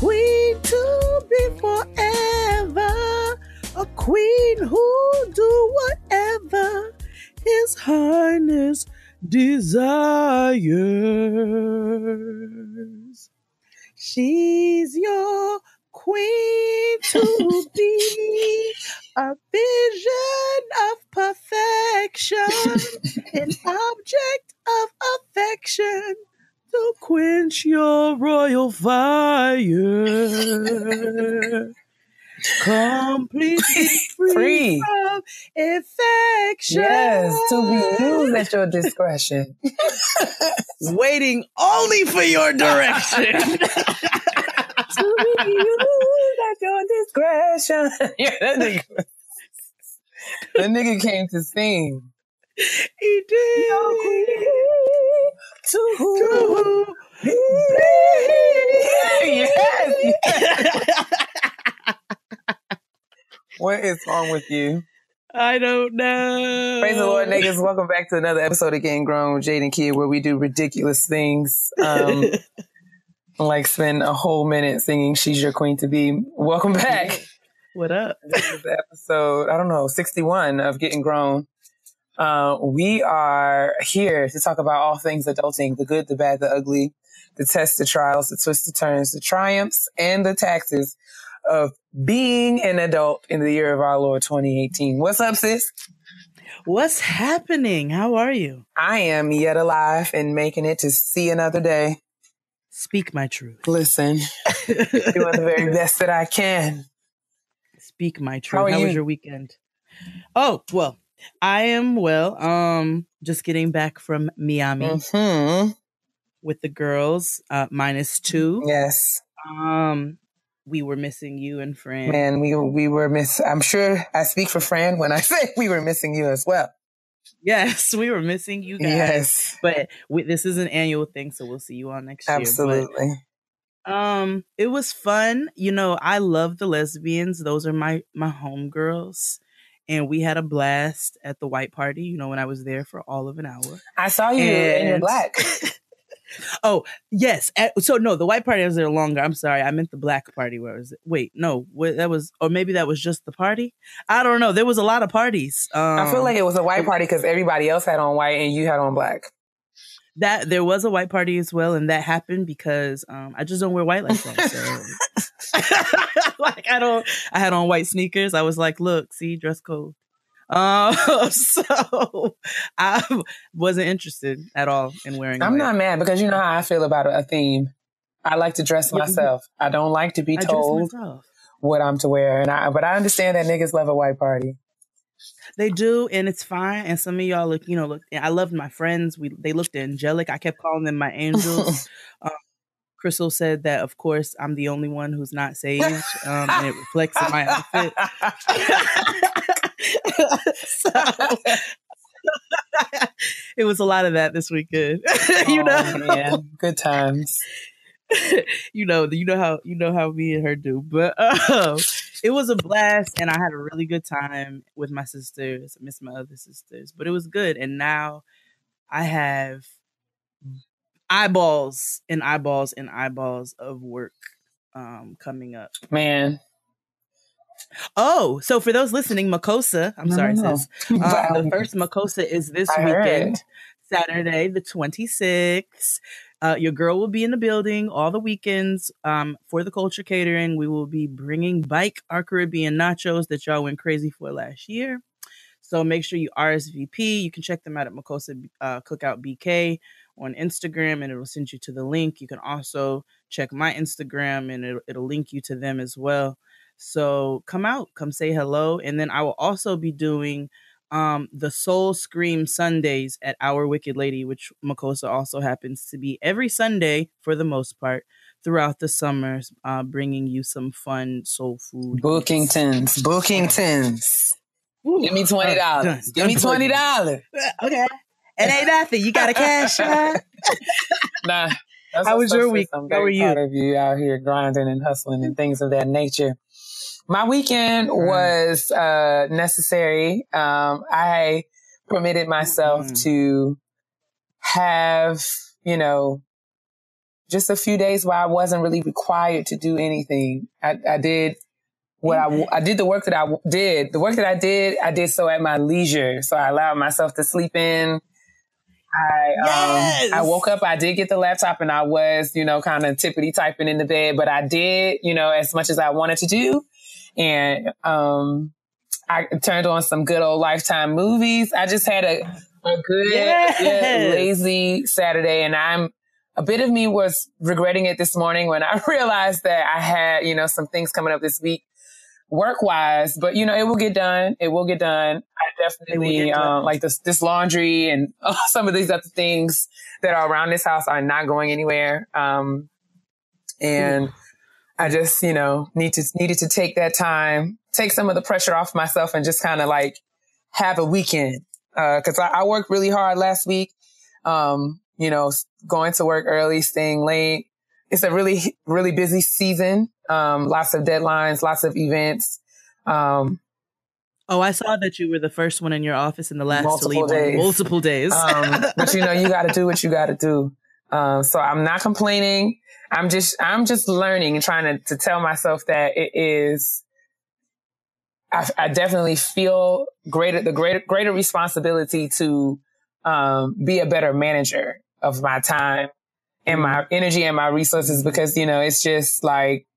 queen to be forever. A queen who'll do whatever His Highness desires. She's your queen to be, a vision of perfection, an object of affection to quench your royal fire. Completely free from infection. Yes, to be used at your discretion. Waiting only for your direction. To be used at your discretion. Yeah, that nigga came to sing. He did. Your queen to be. Yes. What is wrong with you? I don't know. Praise the Lord, niggas. Welcome back to another episode of Getting Grown with Jade and Keia, where we do ridiculous things. Like spend a whole minute singing She's Your Queen to Be. Welcome back. What up? This is episode, 61 of Getting Grown. We are here to talk about all things adulting, the good, the bad, the ugly, the tests, the trials, the twists, the turns, the triumphs, and the taxes of being an adult in the year of our Lord 2018. What's up, sis? What's happening? How are you? I am yet alive and making it to see another day. Speak my truth. Listen, doing the very best that I can. Speak my truth. How was your weekend? Oh, well, I am well. Just getting back from Miami with the girls, -2. Yes. We were missing you and Fran. Man, we were I'm sure I speak for Fran when I say we were missing you as well. Yes, we were missing you guys. Yes. But this is an annual thing, so we'll see you all next year. Absolutely. But, it was fun. You know, I love the lesbians. Those are my homegirls. And we had a blast at the white party, you know, when I was there for all of an hour. I saw you in your black. Oh, yes. So, no, the white party was there longer. I'm sorry. I meant the black party. Where was it? Wait, no. That was, or maybe that was just the party? I don't know. There was a lot of parties. I feel like it was a white party because everybody else had on white and you had on black. That there was a white party as well, and that happened because I just don't wear white like that. So, like I had on white sneakers. I was like, look, see, dress code. So I wasn't interested at all in wearing. I'm not mad because you know how I feel about a theme. I like to dress myself. I don't like to be told what I'm to wear, but I understand that niggas love a white party. They do, and it's fine. And some of y'all look. I loved my friends. They looked angelic. I kept calling them my angels. Crystal said that, of course, I'm the only one who's not saved, and it reflects in my outfit. So, it was a lot of that this weekend. Man. Good times. you know how me and her do, but it was a blast, and I had a really good time with my sisters. I miss my other sisters, but it was good. And now I have eyeballs and eyeballs and eyeballs of work coming up. Man. Oh, so for those listening, Makeover, sis. The first Makeover is this weekend, Saturday, the 26th. Your girl will be in the building all the weekends for the culture catering. We will be bringing Bike Our Caribbean nachos that y'all went crazy for last year. So make sure you RSVP. You can check them out at Makeover Cookout BK on Instagram, and it'll send you to the link. You can also check my Instagram, and it'll link you to them as well. So come out, come say hello. And then I will also be doing the Soul Scream Sundays at Our Wicked Lady, which Makeover also happens to be every Sunday for the most part throughout the summers, bringing you some fun soul food. Bookingtons. Give me $20. Give me $20. Okay. It ain't nothing. You got a cash out. Nah. How was your week? I'm very proud of you out here grinding and hustling and things of that nature. My weekend was necessary. I permitted myself to have, just a few days where I wasn't really required to do anything. I did I did the work that I did. The work that I did so at my leisure. So I allowed myself to sleep in. I woke up, I did get the laptop and I was, kind of tippity typing in the bed, but I did, as much as I wanted to do. And, I turned on some good old Lifetime movies. I just had a good, lazy Saturday, and a bit of me was regretting it this morning when I realized that I had, some things coming up this week work-wise, but it will get done. It will get done. I definitely, like this laundry and some of these other things that are around this house are not going anywhere. And I just, needed to take that time, take some of the pressure off myself and just kind of like have a weekend. Cause I worked really hard last week. Going to work early, staying late. It's a really, really busy season. Lots of deadlines, lots of events. I saw that you were the first one in your office and the last to leave days. On multiple days. But you got to do what you got to do. So I'm not complaining. I'm just learning and trying to tell myself that it is, I definitely feel greater responsibility to, be a better manager of my time and my energy and my resources, because, it's just like,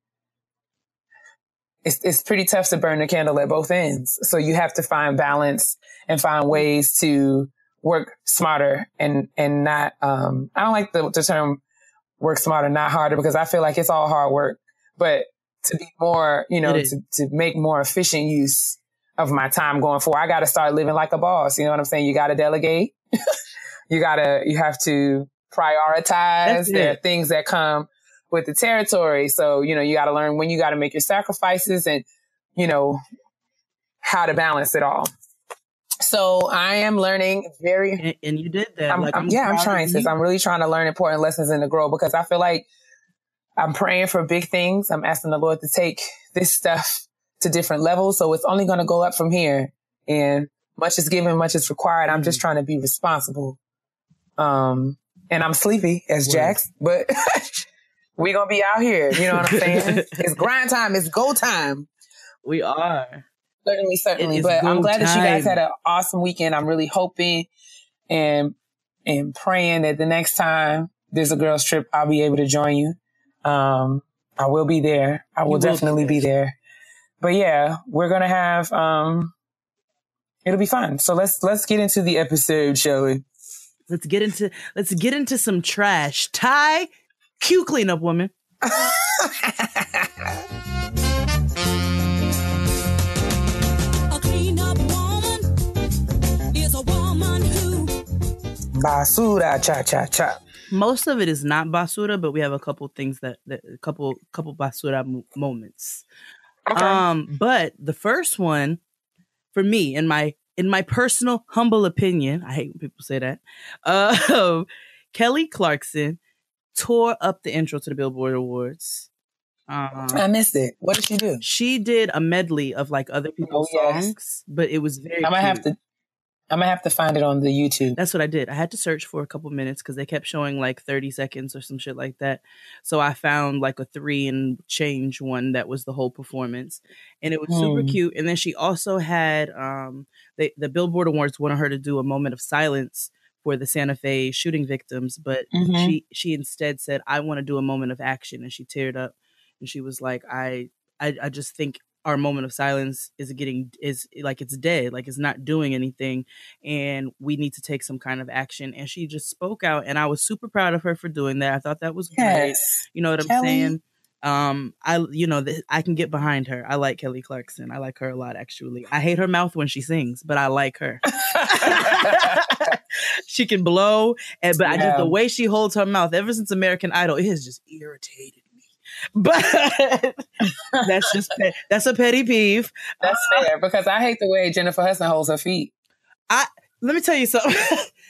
it's pretty tough to burn the candle at both ends. So you have to find balance and find ways to work smarter and not, I don't like the term work smarter, not harder, because I feel like it's all hard work, but to be more, to make more efficient use of my time going forward. I got to start living like a boss. You know what I'm saying? You got to delegate. You have to prioritize. There are things that come with the territory. So, you got to learn when you got to make your sacrifices and, how to balance it all. So I am learning and you did that. I'm trying, sis. I'm really trying to learn important lessons and to grow, because I feel like I'm praying for big things. I'm asking the Lord to take this stuff to different levels. So it's only going to go up from here, and much is given, much is required. I'm just trying to be responsible. And I'm sleepy as Jax, but we going to be out here. You know what I'm saying? It's grind time. It's go time. We are. Certainly. But I'm glad that you guys had an awesome weekend. I'm really hoping and praying that the next time there's a girls trip, I'll be able to join you. I will be there. I will definitely be there. But yeah, we're going to have, it'll be fun. So let's get into the episode, shall we? Let's get into some trash. Ty, cue cleanup woman. Basura, cha. Most of it is not basura, but we have a couple things that couple basura moments. Okay. But the first one, for me, in my personal humble opinion, I hate when people say that. Kelly Clarkson tore up the intro to the Billboard Awards. I missed it. What did she do? She did a medley of like other people's songs, but it was very. I'm gonna have to find it on the YouTube. That's what I did. I had to search for a couple minutes because they kept showing like 30 seconds or some shit like that. So I found like a 3 and change one that was the whole performance, and it was super cute. And then she also had the Billboard Awards wanted her to do a moment of silence for the Santa Fe shooting victims, but she instead said, "I want to do a moment of action," and she teared up, and she was like, "I just think our moment of silence is like it's dead, like it's not doing anything, and we need to take some kind of action." And she just spoke out, and I was super proud of her for doing that. I thought that was great. You know what I'm saying? I can get behind her. I like Kelly Clarkson. I like her a lot, actually. I hate her mouth when she sings, but I like her. She can blow, but I just the way she holds her mouth ever since American Idol, it has just irritated. But that's a petty peeve. That's fair, because I hate the way Jennifer Hudson holds her feet. Let me tell you something.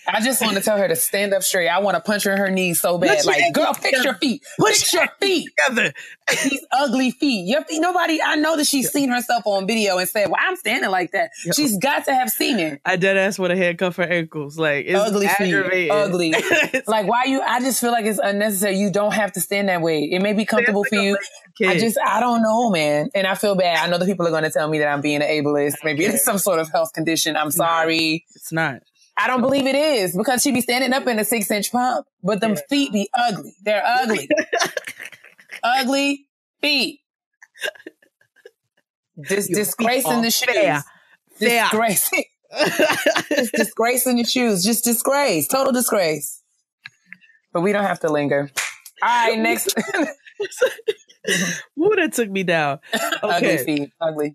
I just want to tell her to stand up straight. I want to punch her in her knees so bad. Like, girl, fix your feet. Fix your feet together. These ugly feet. Your feet. Nobody, I know that she's seen herself on video and said, well, I'm standing like that. Yep. She's got to have seen it. I dead ass want to handcuff her ankles. Like, it's ugly aggravating. Feet. Ugly. Like, why you, I just feel like it's unnecessary. You don't have to stand that way. It may be comfortable for you. I don't know, man. And I feel bad. I know the people are going to tell me that I'm being an ableist. Maybe it's some sort of health condition. I'm sorry. It's not. I don't believe it is because she be standing up in a 6-inch pump, but them feet be ugly. They're ugly. Ugly feet. Disgracing the shoes. Fair. Disgracing. Just disgracing the shoes. Just disgrace. Total disgrace. But we don't have to linger. All right, next. Woo, that took me down. Okay. Ugly feet. Ugly.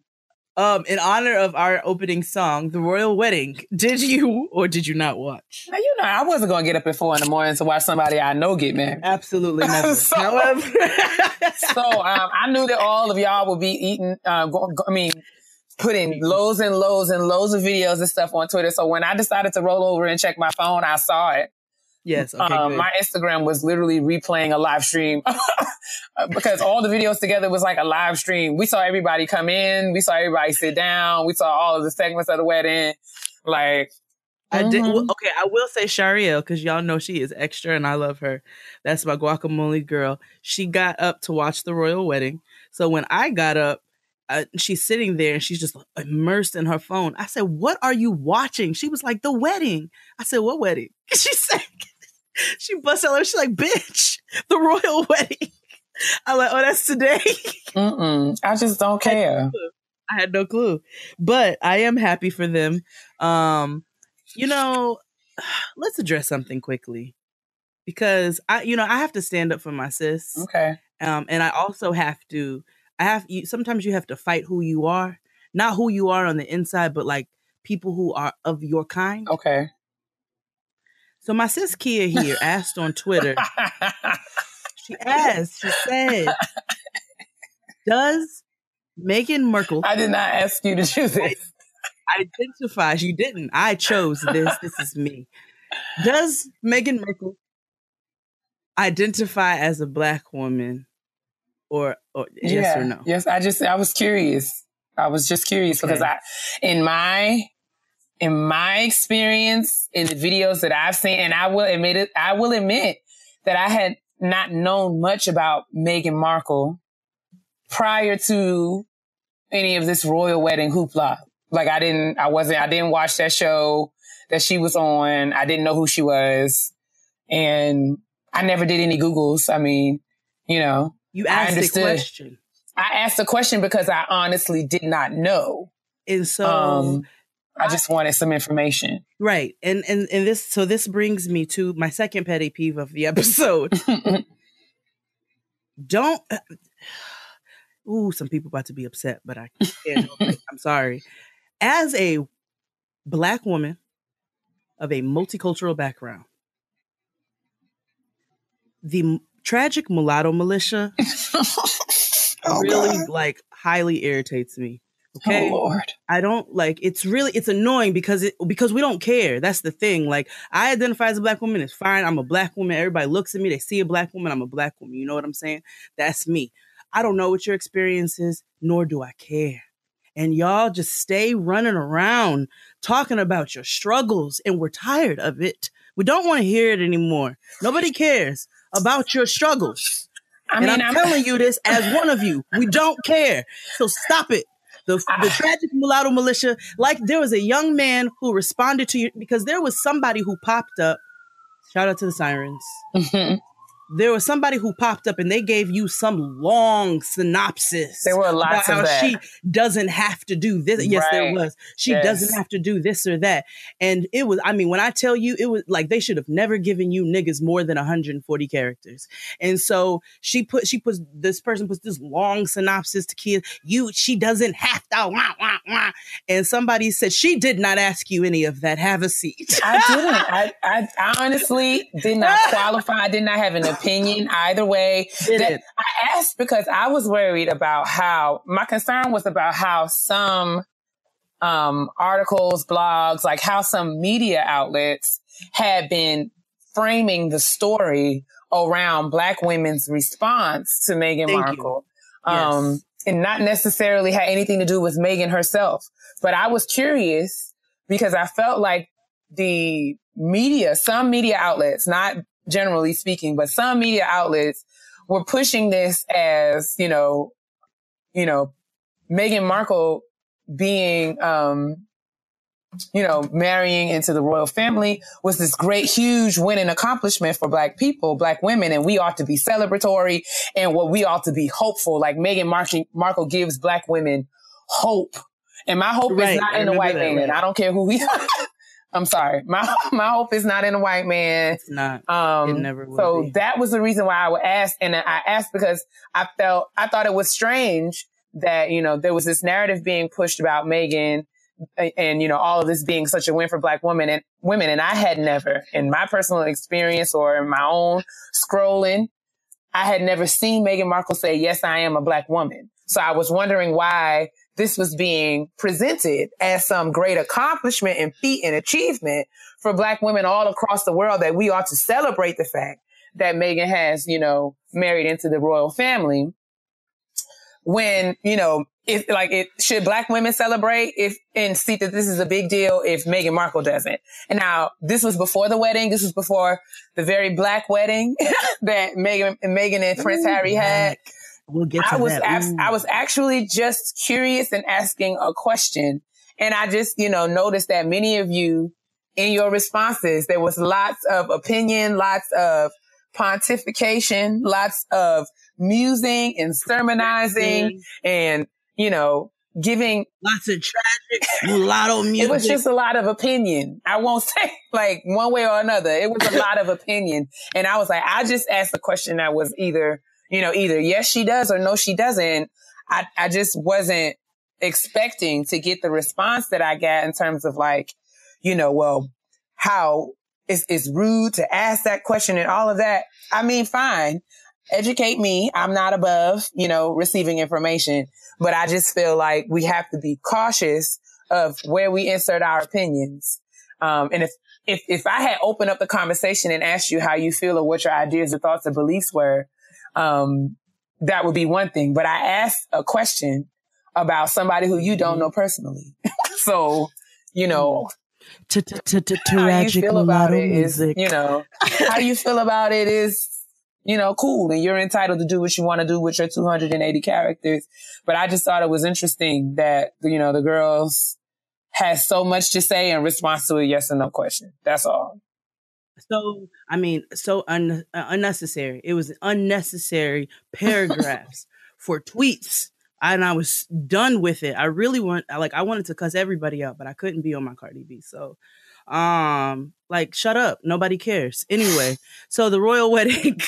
In honor of our opening song, The Royal Wedding, did you or did you not watch? Now, you know, I wasn't going to get up at 4 a.m. to watch somebody I know get married. Absolutely never. However, I knew that all of y'all would be eating, putting loads and loads and loads of videos and stuff on Twitter. So when I decided to roll over and check my phone, I saw it. Yes. Okay, my Instagram was literally replaying a live stream because all the videos together was like a live stream. We saw everybody come in. We saw everybody sit down. We saw all of the segments of the wedding. Like, I did. Okay, I will say Shariel, because y'all know she is extra and I love her. That's my guacamole girl. She got up to watch the royal wedding. So when I got up, she's sitting there and she's just immersed in her phone. I said, "What are you watching?" She was like, "The wedding." I said, "What wedding?" She said, she busted out. She's like, "Bitch, the royal wedding." I'm like, "Oh, that's today." I just don't care. I had no clue, but I am happy for them. You know, let's address something quickly because I have to stand up for my sis. Okay. And I also have to. Sometimes you have to fight who you are, not who you are on the inside, but like people who are of your kind. Okay. So my sis Keia here asked on Twitter. She said, "Does Meghan Markle?" I did not ask you to choose this. Identify. You didn't. I chose this. This is me. Does Meghan Markle identify as a Black woman? Or yes or no? Yes, I was curious. I was just curious because in my experience, in the videos that I've seen, and I will admit that I had not known much about Meghan Markle prior to any of this royal wedding hoopla. Like I didn't watch that show that she was on. I didn't know who she was. And I never did any Googles. I mean, you know. You asked a question. I asked a question because I honestly did not know. And so I just wanted some information. Right. And this brings me to my second petty peeve of the episode. Some people about to be upset, but I can't help it. I'm sorry. As a Black woman of a multicultural background, the tragic mulatto militia highly irritates me. Okay. Oh Lord. I don't like, it's annoying because we don't care. That's the thing. Like I identify as a Black woman. It's fine. I'm a Black woman. Everybody looks at me. They see a Black woman. I'm a Black woman. You know what I'm saying? That's me. I don't know what your experience is, nor do I care. And y'all just stay running around talking about your struggles and we're tired of it. We don't want to hear it anymore. Nobody cares about your struggles. I'm telling you this as one of you. We don't care. So stop it. The tragic mulatto militia, like there was a young man who responded to you because there was somebody who popped up. Shout out to the sirens. Mm-hmm. There was somebody who popped up and they gave you some long synopsis. There were lots of that. She doesn't have to do this. Yes, right. There was. She doesn't have to do this or that. And it was, when I tell you, it was like they should have never given you niggas more than 140 characters. And so this person puts this long synopsis to kids. She doesn't have to, wah, wah, wah. And somebody said, she did not ask you any of that. Have a seat. I didn't. I honestly did not qualify. I did not have an opinion either way. I asked because I was worried about my concern was about how some articles, blogs, like how some media outlets had been framing the story around Black women's response to Meghan Markle. Yes. And not necessarily had anything to do with Meghan herself. But I was curious because I felt like the media, some media outlets, not generally speaking, but some media outlets were pushing this as, Meghan Markle being, marrying into the royal family was this great, huge winning accomplishment for Black people, Black women, and we ought to be celebratory and what we ought to be hopeful. Like Meghan Markle gives Black women hope. And my hope is not in a white man. Right. I don't care who we are. I'm sorry. My hope is not in a white man. It's not. It never will so be. That was the reason why I would ask. And I asked because I thought it was strange that, there was this narrative being pushed about Meghan and, all of this being such a win for Black women. And I had never, in my personal experience or in my own scrolling, I had never seen Meghan Markle say, yes, I am a Black woman. So I was wondering why this was being presented as some great accomplishment and feat and achievement for Black women all across the world, that we ought to celebrate the fact that Meghan has, married into the royal family. When, should Black women celebrate and see that this is a big deal if Meghan Markle doesn't? And now this was before the wedding. This was before the very Black wedding that Meghan and Prince Harry had. We'll get to that. I was actually just curious and asking a question. And I just, noticed that many of you in your responses, there was lots of opinion, lots of pontification, lots of musing and sermonizing and, giving lots of tragic mulatto music. It was just a lot of opinion. I won't say like one way or another. It was a lot of opinion. And I was like, I just asked a question that was either yes, she does or no, she doesn't. I just wasn't expecting to get the response that I got in terms of like, well, how it's rude to ask that question and all of that. I mean, fine. Educate me. I'm not above, receiving information, but I just feel like we have to be cautious of where we insert our opinions. And if I had opened up the conversation and asked you how you feel or what your ideas or thoughts or beliefs were, that would be one thing. But I asked a question about somebody who you don't know personally. So, how you feel about it is, how you feel about it is, cool. And you're entitled to do what you want to do with your 280 characters. But I just thought it was interesting that, the girls had so much to say in response to a yes or no question. That's all. So, I mean, unnecessary. It was unnecessary paragraphs for tweets. And I was done with it. I wanted to cuss everybody out, but I couldn't be on my Cardi B. So, shut up. Nobody cares. Anyway, so the royal wedding,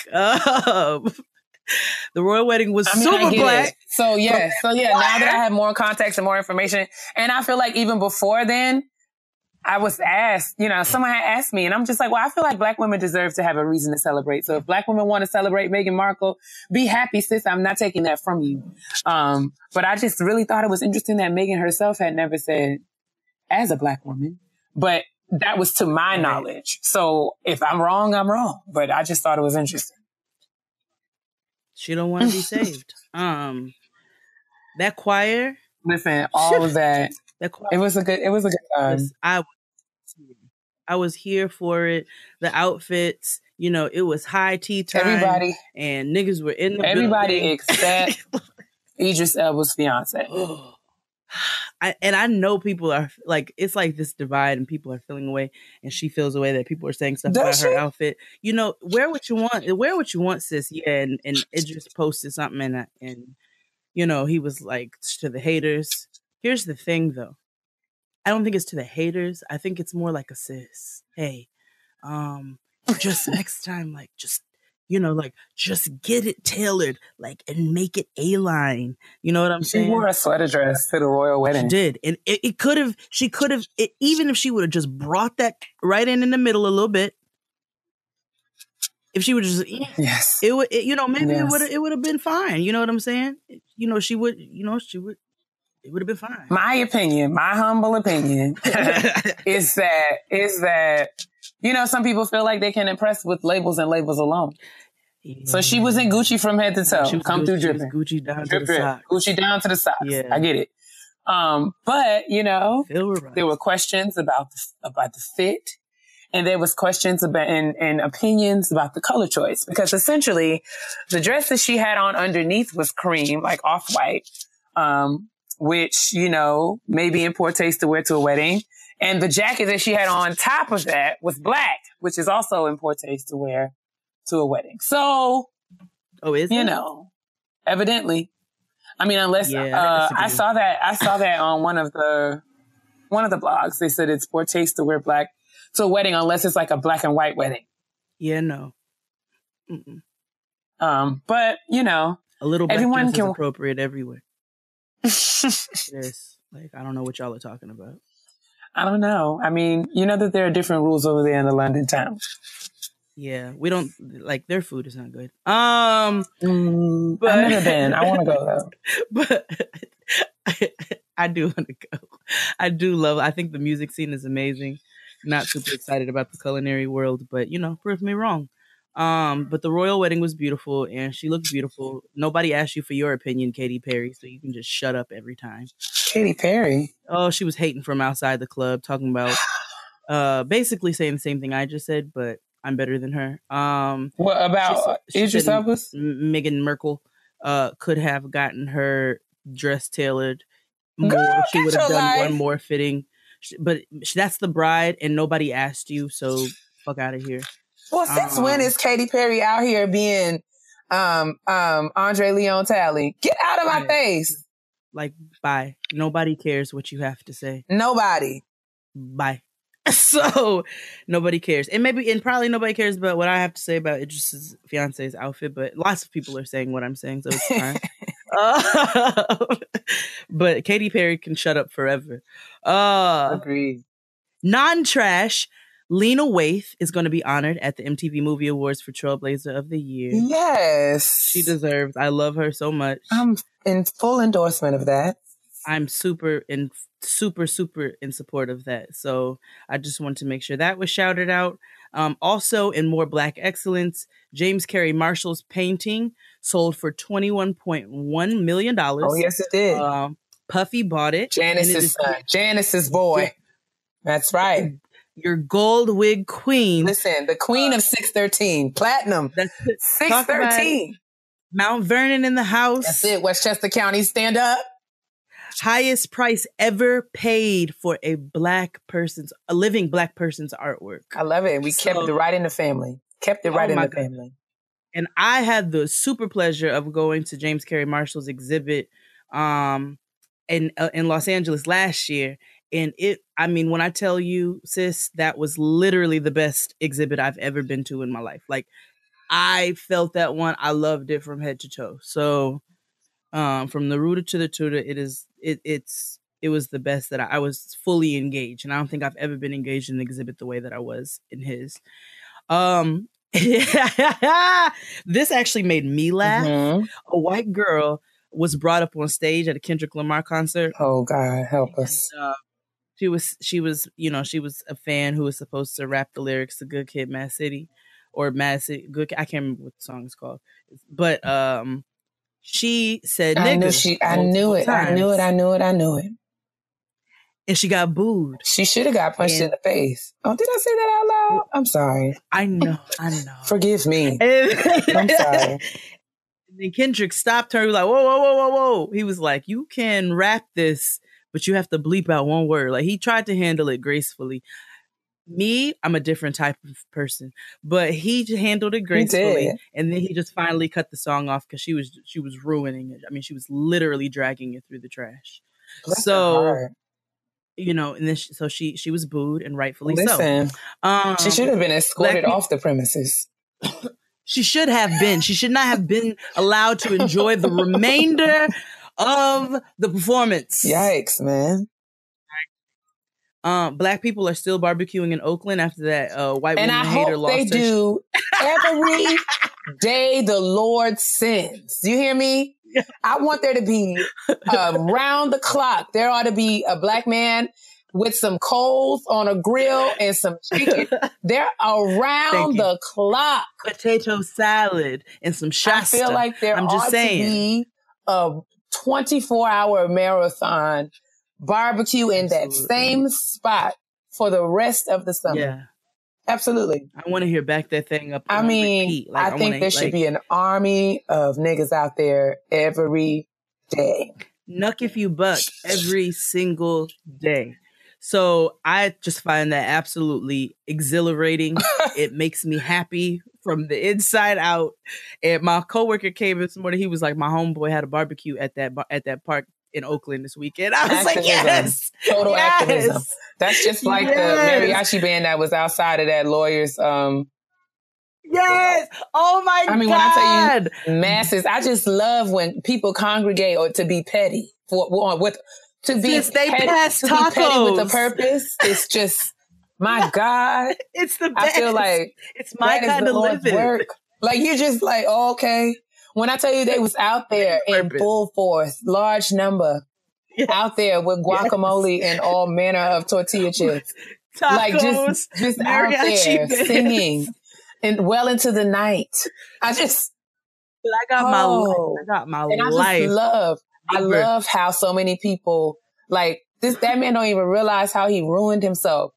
was super Black. So yeah. Now that I have more context and more information, and I feel like even before then, I was asked, someone had asked me, and I'm just like, well, I feel like Black women deserve to have a reason to celebrate. So if Black women want to celebrate Meghan Markle, be happy, sis. I'm not taking that from you. But I just really thought it was interesting that Meghan herself had never said as a Black woman, but that was to my knowledge. So if I'm wrong, I'm wrong. But I just thought it was interesting. She don't want to be saved. That choir. Listen, all of that. It was a good time. I was here for it. The outfits, it was high tea time. Everybody and niggas were in the everybody building. Except Idris Elba's fiance. I know people are like, it's like this divide and people are feeling away, and she feels away that people are saying stuff about her outfit. Wear what you want, sis. Yeah. And Idris posted something and he was like, to the haters. Here's the thing though. I don't think it's to the haters. I think it's more like a sis. Hey, just next time, just get it tailored, and make it A-line. You know what I'm saying? She wore a sweater dress to the royal wedding. She did. And she could have, even if she would have just brought that right in the middle a little bit. If she would just, yes, it would, maybe it would have been fine. You know what I'm saying? She would. It would have been fine. My opinion, my humble opinion, is that, you know, some people feel like they can impress with labels and labels alone. Yeah. So she was in Gucci from head to toe. Come through dripping. Gucci down to the socks. Gucci down to the socks. Yeah. I get it. But, you know, there were questions about the fit. And there was questions about and opinions about the color choice, because essentially the dress that she had on underneath was cream, like off-white, which, you know, may be in poor taste to wear to a wedding. And the jacket that she had on top of that was black, which is also in poor taste to wear to a wedding. So, you know, evidently, I mean, unless I saw that on one of the blogs. They said it's poor taste to wear black to a wedding unless it's like a black and white wedding. Yeah, no. Mm-mm. But you know, a little black dress is appropriate everywhere. Yes, like I don't know what y'all are talking about. I don't know. I mean, you know that there are different rules over there in the London town. Yeah, we don't like their food is not good. But I've never been. I want to go though. But I do want to go. I think the music scene is amazing. Not super excited about the culinary world, but you know, prove me wrong. But the royal wedding was beautiful and she looked beautiful. Nobody asked you for your opinion, Katy Perry, so you can just shut up every time. Katy Perry? Oh, she was hating from outside the club, talking about basically saying the same thing I just said, but I'm better than her. What about Idris Elba? Meghan Markle could have gotten her dress tailored more. Girl, she would have done one more fitting. But that's the bride and nobody asked you, so fuck out of here. Well, since when is Katy Perry out here being Andre Leon Talley? Get out of my face. Like, bye. Nobody cares what you have to say. Nobody. Bye. So nobody cares. And probably nobody cares about what I have to say about Idris's fiance's outfit, but lots of people are saying what I'm saying, so it's fine. But Katy Perry can shut up forever. Agreed. Non-trash, Lena Waithe is going to be honored at the MTV Movie Awards for Trailblazer of the Year. Yes. She deserves. I love her so much. I'm in full endorsement of that. I'm super in support of that. So I just want to make sure that was shouted out. Also, in more Black excellence, James Carey Marshall's painting sold for $21.1 million. Oh, yes, it did. Puffy bought it. Janice's son. Janice's boy. Yeah. That's right. Your gold wig queen. Listen, the queen of 613. Platinum. That's 613. Mount Vernon in the house. That's it. Westchester County, stand up. Highest price ever paid for a living Black person's artwork. I love it. We kept it right in the family. Kept it right in the family. And I had the super pleasure of going to James Carey Marshall's exhibit in Los Angeles last year. And when I tell you, sis, that was literally the best exhibit I've ever been to in my life. Like, I felt that one. I loved it from head to toe. So, from the rooter to the tutor, it was the best that I was fully engaged. And I don't think I've ever been engaged in an exhibit the way that I was in his. This actually made me laugh. Mm-hmm. A white girl was brought up on stage at a Kendrick Lamar concert. Oh God, help us. She was a fan who was supposed to rap the lyrics to Good Kid, Mad City, or Mad City. Good. I can't remember what the song is called, but she said, "Nigga." I knew it. And she got booed. She should have got punched in the face. Oh, did I say that out loud? I'm sorry. I know. Forgive me. I'm sorry. And then Kendrick stopped her. He was like, whoa. He was like, you can rap this, but you have to bleep out one word. Like, he tried to handle it gracefully. Me, I'm a different type of person, but he handled it gracefully. And then he just finally cut the song off because she was ruining it. I mean, she was literally dragging it through the trash. Bless her heart. And then she was booed, and rightfully so. She should have been escorted off the premises. She should have been. She should not have been allowed to enjoy the remainder of the performance. Yikes, man. Black people are still barbecuing in Oakland after that white woman hater lost. And I hope they do every day the Lord sends. Do you hear me? I want there to be round the clock. There ought to be a black man with some coals on a grill and some chicken. They're around the clock. Potato salad and some Shasta. I feel like there ought to be a 24-hour marathon barbecue in that same spot for the rest of the summer. Yeah. Absolutely. I want to hear Back That Thing Up. I mean, repeat. Like, I think there should be an army of niggas out there every day. Nuck if you buck every single day. So I just find that absolutely exhilarating. It makes me happy from the inside out. And my coworker came this morning. He was like, my homeboy had a barbecue at that park in Oakland this weekend. I was activism. Like, yes. Total activism. That's just like the mariachi band that was outside of that lawyer's Yes. Oh my God. I mean, when I tell you masses, I just love when people congregate or to be petty to be petty with a purpose. It's just, my God. It's the best. I feel like it's my kind of living. Work. Like, you're just like, oh, okay. When I tell you they was out there in full force, large number, out there with guacamole and all manner of tortilla chips. Tacos, like just out there singing and well into the night. I got my life. I love how so many people, like, that man don't even realize how he ruined himself.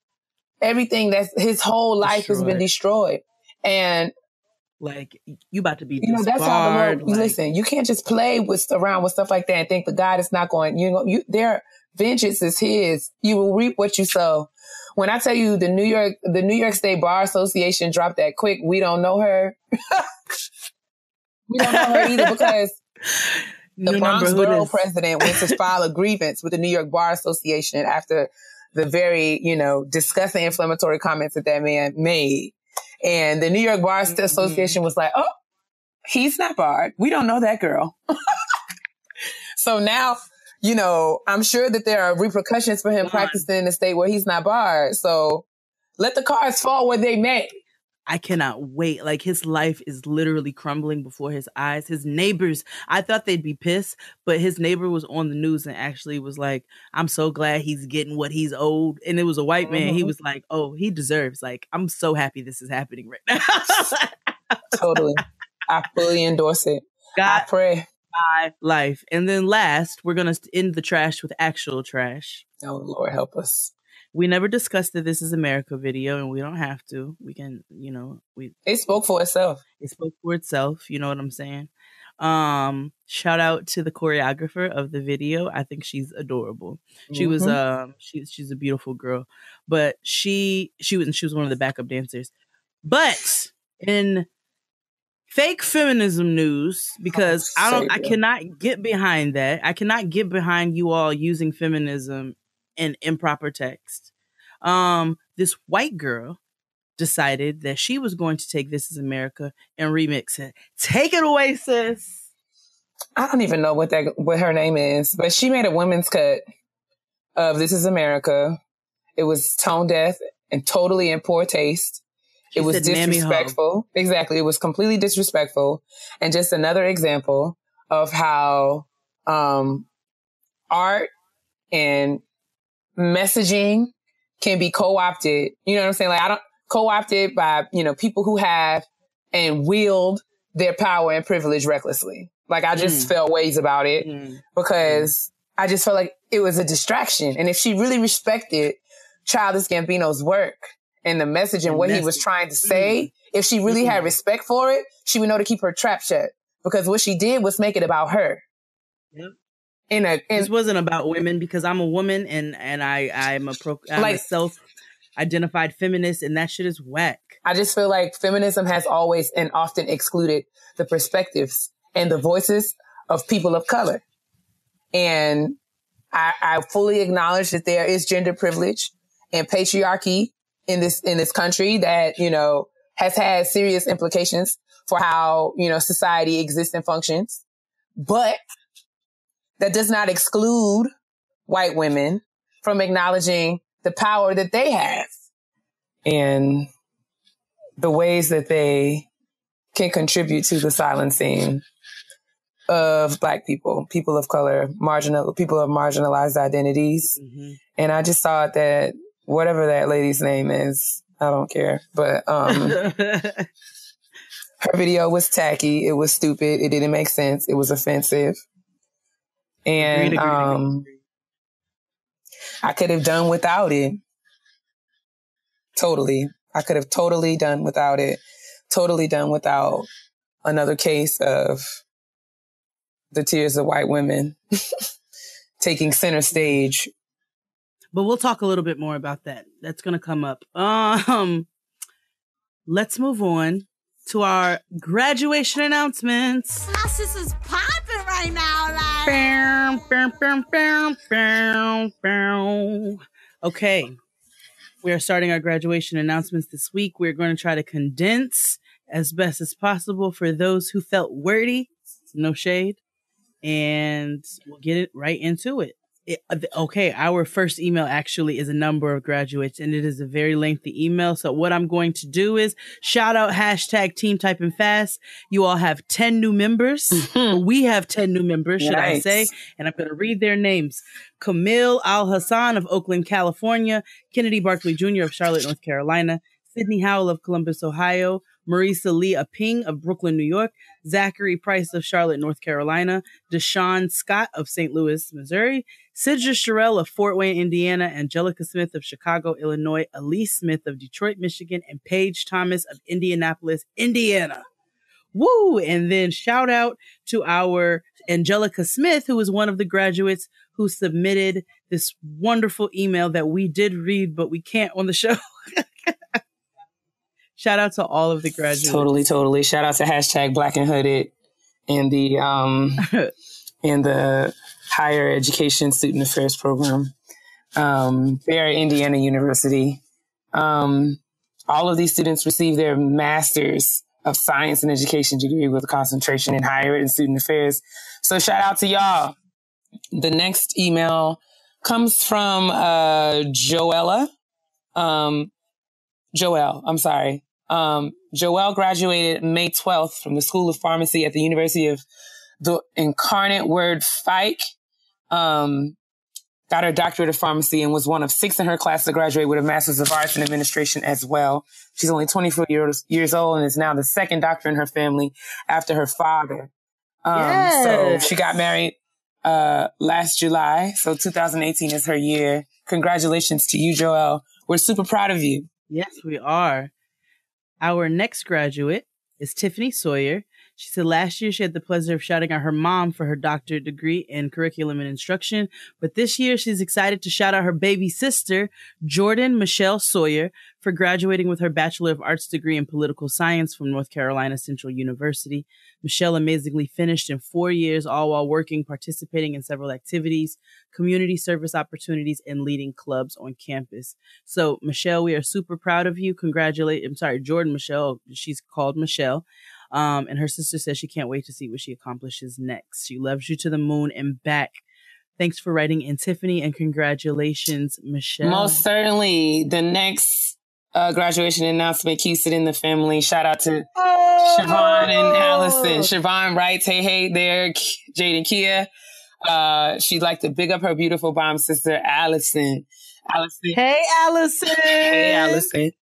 Everything his whole life has been destroyed. And like, you about to be that's how the Lord, listen, you can't just play around with stuff like that and think the God is not going, their vengeance is his. You will reap what you sow. When I tell you the New York State Bar Association dropped that quick, we don't know her. We don't know her either because the Bronx Borough president went to file a grievance with the New York Bar Association after the very, disgusting inflammatory comments that man made. And the New York Bar Association was like, oh, he's not barred. We don't know that girl. So now, I'm sure that there are repercussions for him practicing in a state where he's not barred. So let the cards fall where they may. I cannot wait. Like, his life is literally crumbling before his eyes. His neighbors, I thought they'd be pissed, but his neighbor was on the news and actually was like, I'm so glad he's getting what he's owed. And it was a white man. He was like, oh, he deserves. Like, I'm so happy this is happening right now. Totally. I fully endorse it. I pray. My life. And then last, we're going to end the trash with actual trash. Oh, Lord, help us. We never discussed the This Is America video, and we don't have to. We can, it spoke for itself. It spoke for itself. You know what I'm saying? Shout out to the choreographer of the video. I think she's adorable. She was, she's a beautiful girl, but she was one of the backup dancers. But in fake feminism news, because I cannot get behind that. I cannot get behind you all using feminism in improper text. This white girl decided that she was going to take This Is America and remix it. Take it away, sis. I don't even know what her name is, but she made a women's cut of This Is America. It was tone deaf and totally in poor taste. It was disrespectful. Exactly. It was completely disrespectful. And just another example of how art and messaging can be co-opted. You know what I'm saying? Like, co-opted by, people who have and wield their power and privilege recklessly. Like, I just felt ways about it because I just felt like it was a distraction. And if she really respected Childish Gambino's work and the message and what he was trying to say, if she really had respect for it, she would know to keep her trap shut, because what she did was make it about her. Yep. This wasn't about women, because I'm a woman and I'm a self-identified feminist, and that shit is whack. I just feel like feminism has always and often excluded the perspectives and the voices of people of color. And I fully acknowledge that there is gender privilege and patriarchy in this country that, has had serious implications for how, society exists and functions. But that does not exclude white women from acknowledging the power that they have and the ways that they can contribute to the silencing of Black people, people of color, people of marginalized identities. Mm-hmm. And I just thought that whatever that lady's name is, I don't care. But her video was tacky. It was stupid. It didn't make sense. It was offensive. And agreed. I could have done without it. Totally. I could have totally done without it. Totally done without another case of the tears of white women taking center stage. But we'll talk a little bit more about that. That's going to come up. Let's move on to our graduation announcements. My sister's popping right now. Okay. We are starting our graduation announcements this week. We're going to try to condense as best as possible for those who felt wordy. No shade. And we'll get it right into it. Okay, our first email actually is a number of graduates, and it is a very lengthy email. So what I'm going to do is shout out hashtag TeamTypingFast. You all have 10 new members. We have 10 new members, should I say? And I'm going to read their names. Camille Al-Hassan of Oakland, California. Kennedy Barkley Jr. of Charlotte, North Carolina. Sydney Howell of Columbus, Ohio. Marisa Lee Aping of Brooklyn, New York. Zachary Price of Charlotte, North Carolina. Deshaun Scott of St. Louis, Missouri. Sidra Sherrill of Fort Wayne, Indiana. Angelica Smith of Chicago, Illinois. Elise Smith of Detroit, Michigan. And Paige Thomas of Indianapolis, Indiana. Woo! And then shout out to our Angelica Smith, who was one of the graduates who submitted this wonderful email that we did read, but we can't on the show. Shout out to all of the graduates. Totally. Shout out to hashtag Black and Hooded and the and the Higher Education Student Affairs Program. They're at Indiana University. All of these students receive their Masters of Science and Education degree with a concentration in Higher Ed and Student Affairs. So shout out to y'all. The next email comes from Joelle, Joelle graduated May 12th from the School of Pharmacy at the University of the Incarnate Word Fike. Got her doctorate of pharmacy and was one of 6 in her class to graduate with a Master's of Arts in Administration as well. She's only 24 years old and is now the second doctor in her family after her father. So she got married last July. So 2018 is her year. Congratulations to you, Joelle. We're super proud of you. Yes, we are. Our next graduate is Tiffany Sawyer. She said last year she had the pleasure of shouting out her mom for her doctorate degree in curriculum and instruction. But this year she's excited to shout out her baby sister, Jordan Michelle Sawyer, for graduating with her Bachelor of Arts degree in political science from North Carolina Central University. Michelle amazingly finished in 4 years, all while participating in several activities, community service opportunities, and leading clubs on campus. So, Michelle, we are super proud of you. Jordan Michelle. She's called Michelle. And her sister says she can't wait to see what she accomplishes next. She loves you to the moon and back. Thanks for writing in, Tiffany, and congratulations, Michelle. Most certainly. The next graduation announcement keeps it in the family. Shout out to Siobhan and Allison. Siobhan writes, hey there, Jade and Keia. She'd like to big up her beautiful bomb sister, Allison. Hey, Allison. Hey, Allison.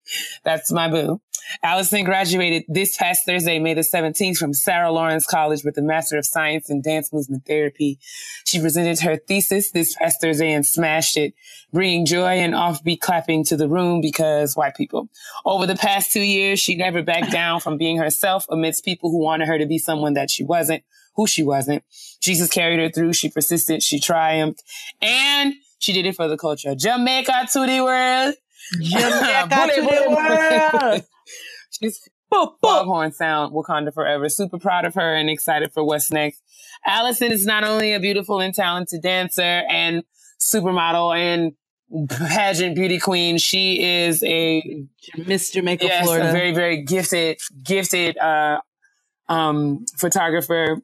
That's my boo. Allison graduated this past Thursday, May the 17th from Sarah Lawrence College with a Master of Science in Dance Movement Therapy. She presented her thesis this past Thursday and smashed it, bringing joy and offbeat clapping to the room because white people. Over the past 2 years, she never backed down from being herself amidst people who wanted her to be someone that she wasn't, who she wasn't. Jesus carried her through. She persisted. She triumphed. And she did it for the culture. Jamaica to the world. Jamaica to the world. She's foghorn sound, Wakanda forever. Super proud of her and excited for what's next. Allison is not only a beautiful and talented dancer and supermodel and pageant beauty queen, she is a Miss Jamaica, Florida. A very, very gifted photographer,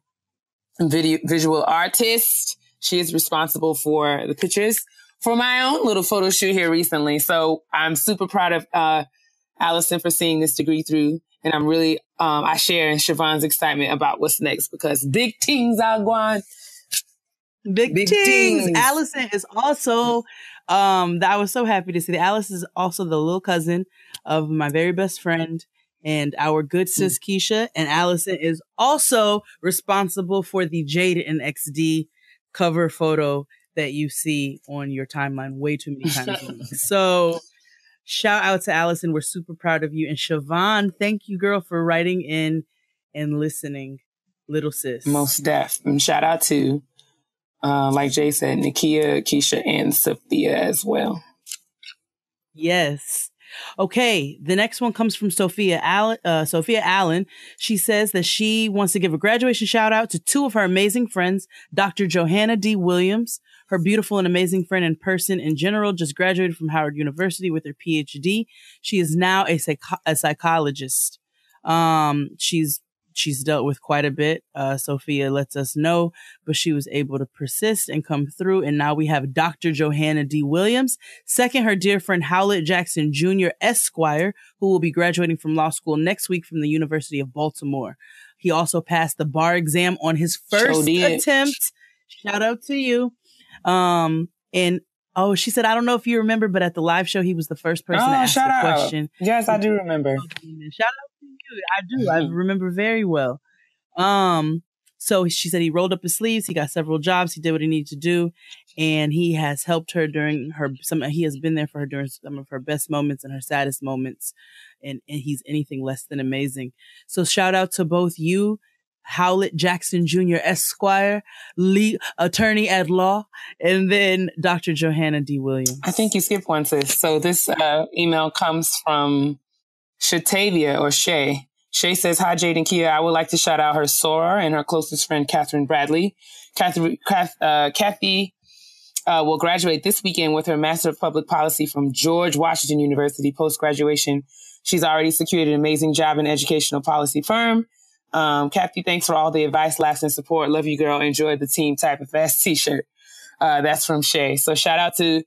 visual artist. She is responsible for the pictures for my own little photo shoot here recently. So I'm super proud of Allison for seeing this degree through. And I'm really I share in Siobhan's excitement about what's next because big things are going. Big things. Allison is also, I was so happy to see that Alice is also the little cousin of my very best friend and our good sis Keisha. And Allison is also responsible for the Jade and XD cover photo that you see on your timeline way too many times a week. So shout out to Allison. We're super proud of you. And Siobhan, thank you, girl, for writing in and listening, little sis. Most deaf. And shout out to, like Jay said, Nakia, Keisha, and Sophia as well. Yes. Okay. The next one comes from Sophia Allen. She says that she wants to give a graduation shout out to two of her amazing friends, Dr. Johanna D. Williams, her beautiful and amazing friend in person in general, just graduated from Howard University with her PhD. She is now a psychologist. She's dealt with quite a bit. Sophia lets us know, but she was able to persist and come through. And now we have Dr. Johanna D. Williams. Second, her dear friend Howlett Jackson Jr. Esquire, who will be graduating from law school next week from the University of Baltimore. He also passed the bar exam on his first attempt. Shout out to you. She said, I don't know if you remember, but at the live show, he was the first person to ask the question. Yes, I do remember. Shout out. I do. I remember very well. So she said he rolled up his sleeves. He got several jobs. He did what he needed to do. And he has helped her during he has been there for her during some of her best moments and her saddest moments. And he's anything less than amazing. So shout out to both you, Howlett Jackson Jr. Esquire, attorney at law, and then Dr. Johanna D. Williams. I think you skipped one, sis. So this email comes from Shatavia or Shay. Shay says, hi, Jade and Keia. I would like to shout out her soror and her closest friend, Catherine Bradley. Kathy will graduate this weekend with her Master of Public Policy from George Washington University post-graduation. She's already secured an amazing job in an educational policy firm. Kathy, thanks for all the advice, laughs, and support. Love you, girl. Enjoy the TeamTypingFast t-shirt. That's from Shay. So shout out to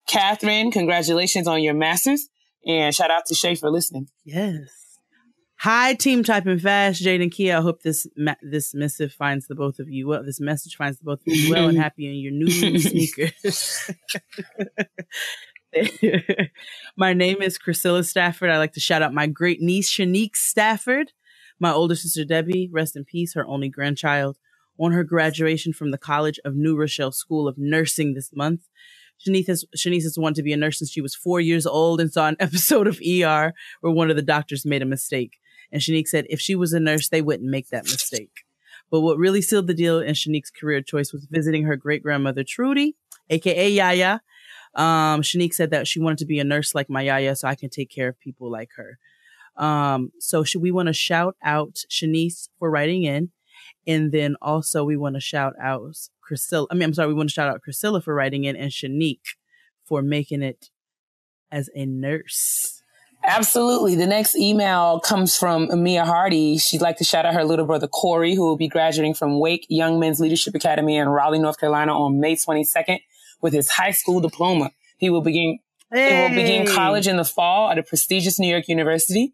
Catherine. Congratulations on your master's. And shout out to Shay for listening. Yes. Hi, Team Typing Fast, Jade and Keia. I hope this missive finds the both of you well. This message finds the both of you well and happy in your new sneakers. My name is Priscilla Stafford. I'd like to shout out my great niece, Shanique Stafford, my older sister, Debbie, rest in peace, her only grandchild, on her graduation from the College of New Rochelle School of Nursing this month. Shanice has wanted to be a nurse since she was 4 years old and saw an episode of ER where one of the doctors made a mistake. And Shanique said if she was a nurse, they wouldn't make that mistake. But what really sealed the deal in Shanique's career choice was visiting her great-grandmother, Trudy, a.k.a. Yaya. Shanique said that she wanted to be a nurse like my Yaya so I can take care of people like her. So we want to shout out Shanice for writing in. And then also we want to shout out Priscilla for writing in and Shanique for making it as a nurse. Absolutely. The next email comes from Amia Hardy. She'd like to shout out her little brother, Corey, who will be graduating from Wake Young Men's Leadership Academy in Raleigh, North Carolina on May 22nd with his high school diploma. He will begin college in the fall at a prestigious New York university.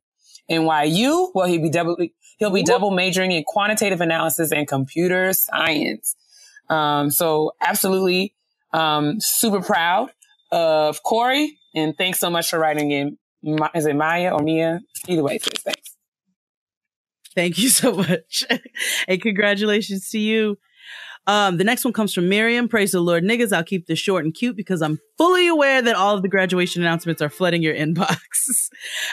NYU, well, he'll be double majoring in quantitative analysis and computer science. So absolutely, super proud of Corey. And thanks so much for writing in. Is it Maya or Mia? Either way, sis, thanks. Thank you so much. And congratulations to you. The next one comes from Miriam. Praise the Lord, niggas. I'll keep this short and cute because I'm fully aware that all of the graduation announcements are flooding your inbox.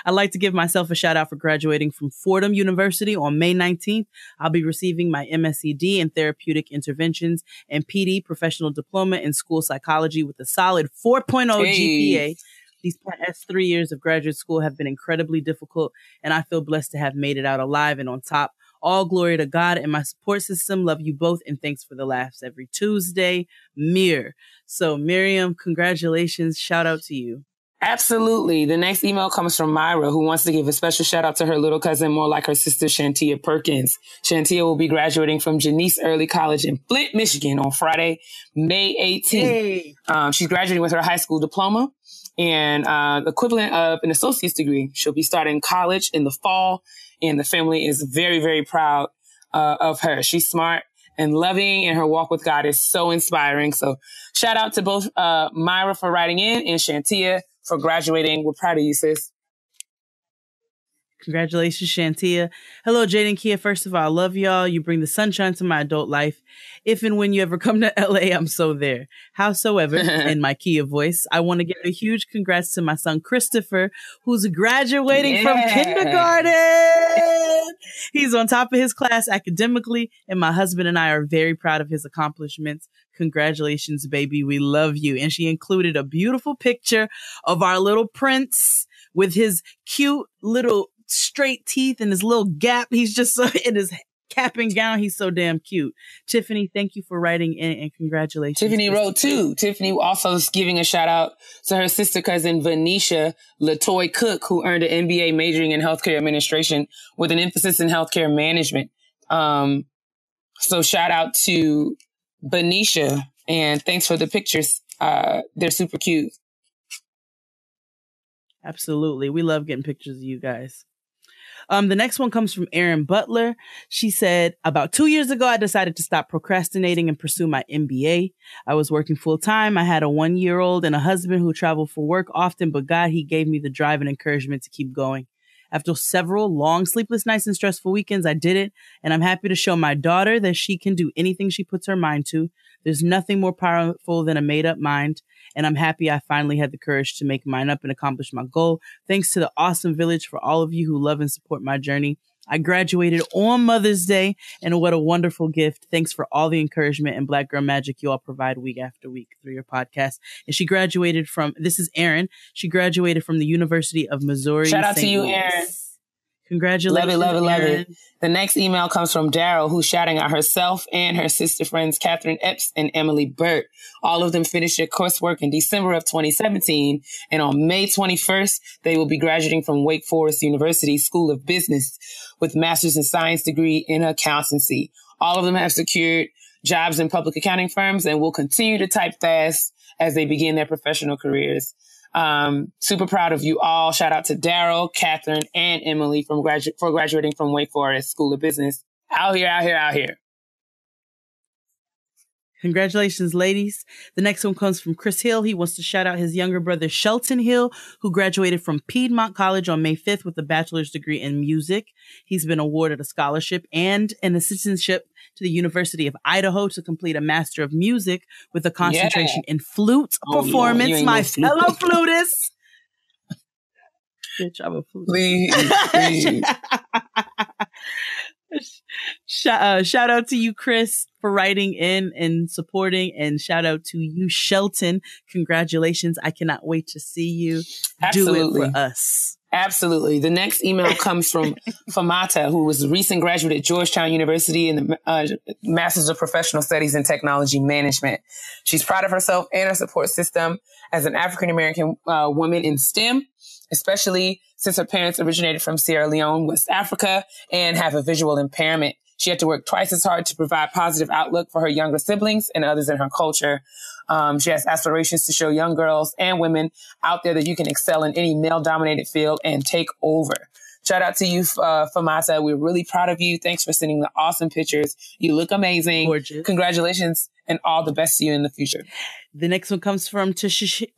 I'd like to give myself a shout out for graduating from Fordham University on May 19th. I'll be receiving my MSED in therapeutic interventions and PD professional diploma in school psychology with a solid 4.0 GPA. These past 3 years of graduate school have been incredibly difficult, and I feel blessed to have made it out alive and on top. All glory to God and my support system. Love you both, and thanks for the laughs every Tuesday. Mir. So, Miriam, congratulations. Shout out to you. Absolutely. The next email comes from Myra, who wants to give a special shout out to her little cousin, more like her sister, Shantia Perkins. Shantia will be graduating from Janice Early College in Flint, Michigan on Friday, May 18th. Hey. She's graduating with her high school diploma and the equivalent of an associate's degree. She'll be starting college in the fall and the family is very, very proud of her. She's smart and loving, and her walk with God is so inspiring. So shout out to both Myra for writing in and Shantia for graduating. We're proud of you, sis. Congratulations, Shantia. Hello, Jade and Keia. First of all, I love y'all. You bring the sunshine to my adult life. If and when you ever come to LA, I'm so there. Howsoever, in my Keia voice, I want to give a huge congrats to my son, Christopher, who's graduating from kindergarten. He's on top of his class academically, and my husband and I are very proud of his accomplishments. Congratulations, baby. We love you. And she included a beautiful picture of our little prince with his cute little straight teeth and his little gap. He's just so in his cap and gown. He's so damn cute. Tiffany, thank you for writing in, and congratulations. Tiffany wrote too. Tiffany also is giving a shout out to her sister cousin, Venetia Latoy Cook, who earned an MBA majoring in healthcare administration with an emphasis in healthcare management. So shout out to Venetia, and thanks for the pictures. They're super cute. Absolutely. We love getting pictures of you guys. The next one comes from Erin Butler. She said, about 2 years ago, I decided to stop procrastinating and pursue my MBA. I was working full time. I had a 1-year-old and a husband who traveled for work often, but God, he gave me the drive and encouragement to keep going. After several long sleepless nights and stressful weekends, I did it. And I'm happy to show my daughter that she can do anything she puts her mind to. There's nothing more powerful than a made up mind. And I'm happy I finally had the courage to make mine up and accomplish my goal. Thanks to the awesome village for all of you who love and support my journey. I graduated on Mother's Day, and what a wonderful gift. Thanks for all the encouragement and Black Girl Magic you all provide week after week through your podcast. And she graduated from, this is Erin, she graduated from the University of Missouri. Shout out St. to you, Louis. Erin. Congratulations. Love it, love it, Erin. love it. The next email comes from Daryl, who's shouting out herself and her sister friends, Catherine Epps and Emily Burt. All of them finished their coursework in December of 2017. And on May 21st, they will be graduating from Wake Forest University School of Business with a master's in science degree in accountancy. All of them have secured jobs in public accounting firms and will continue to type fast as they begin their professional careers. Super proud of you all. Shout out to Daryl, Catherine, and Emily for graduating from Wake Forest School of Business. Out here. Congratulations, ladies. The next one comes from Chris Hill. He wants to shout out his younger brother, Shelton Hill, who graduated from Piedmont College on May 5th with a bachelor's degree in music. He's been awarded a scholarship and an assistantship to the University of Idaho to complete a Master of Music with a concentration in flute performance. My fellow flutist. Bitch, I'm a flutist. Please. Shout out to you, Chris, for writing in and supporting, and shout out to you, Shelton. Congratulations. I cannot wait to see you do it for us. Absolutely. The next email comes from Famata, who was a recent graduate at Georgetown University in the Masters of Professional Studies in Technology Management. She's proud of herself and her support system as an African-American woman in STEM, especially since her parents originated from Sierra Leone, West Africa, and have a visual impairment. She had to work twice as hard to provide positive outlook for her younger siblings and others in her culture. She has aspirations to show young girls and women out there that you can excel in any male-dominated field and take over. Shout out to you, Famata. We're really proud of you. Thanks for sending the awesome pictures. You look amazing. Gorgeous. Congratulations, and all the best to you in the future. The next one comes from Tashira.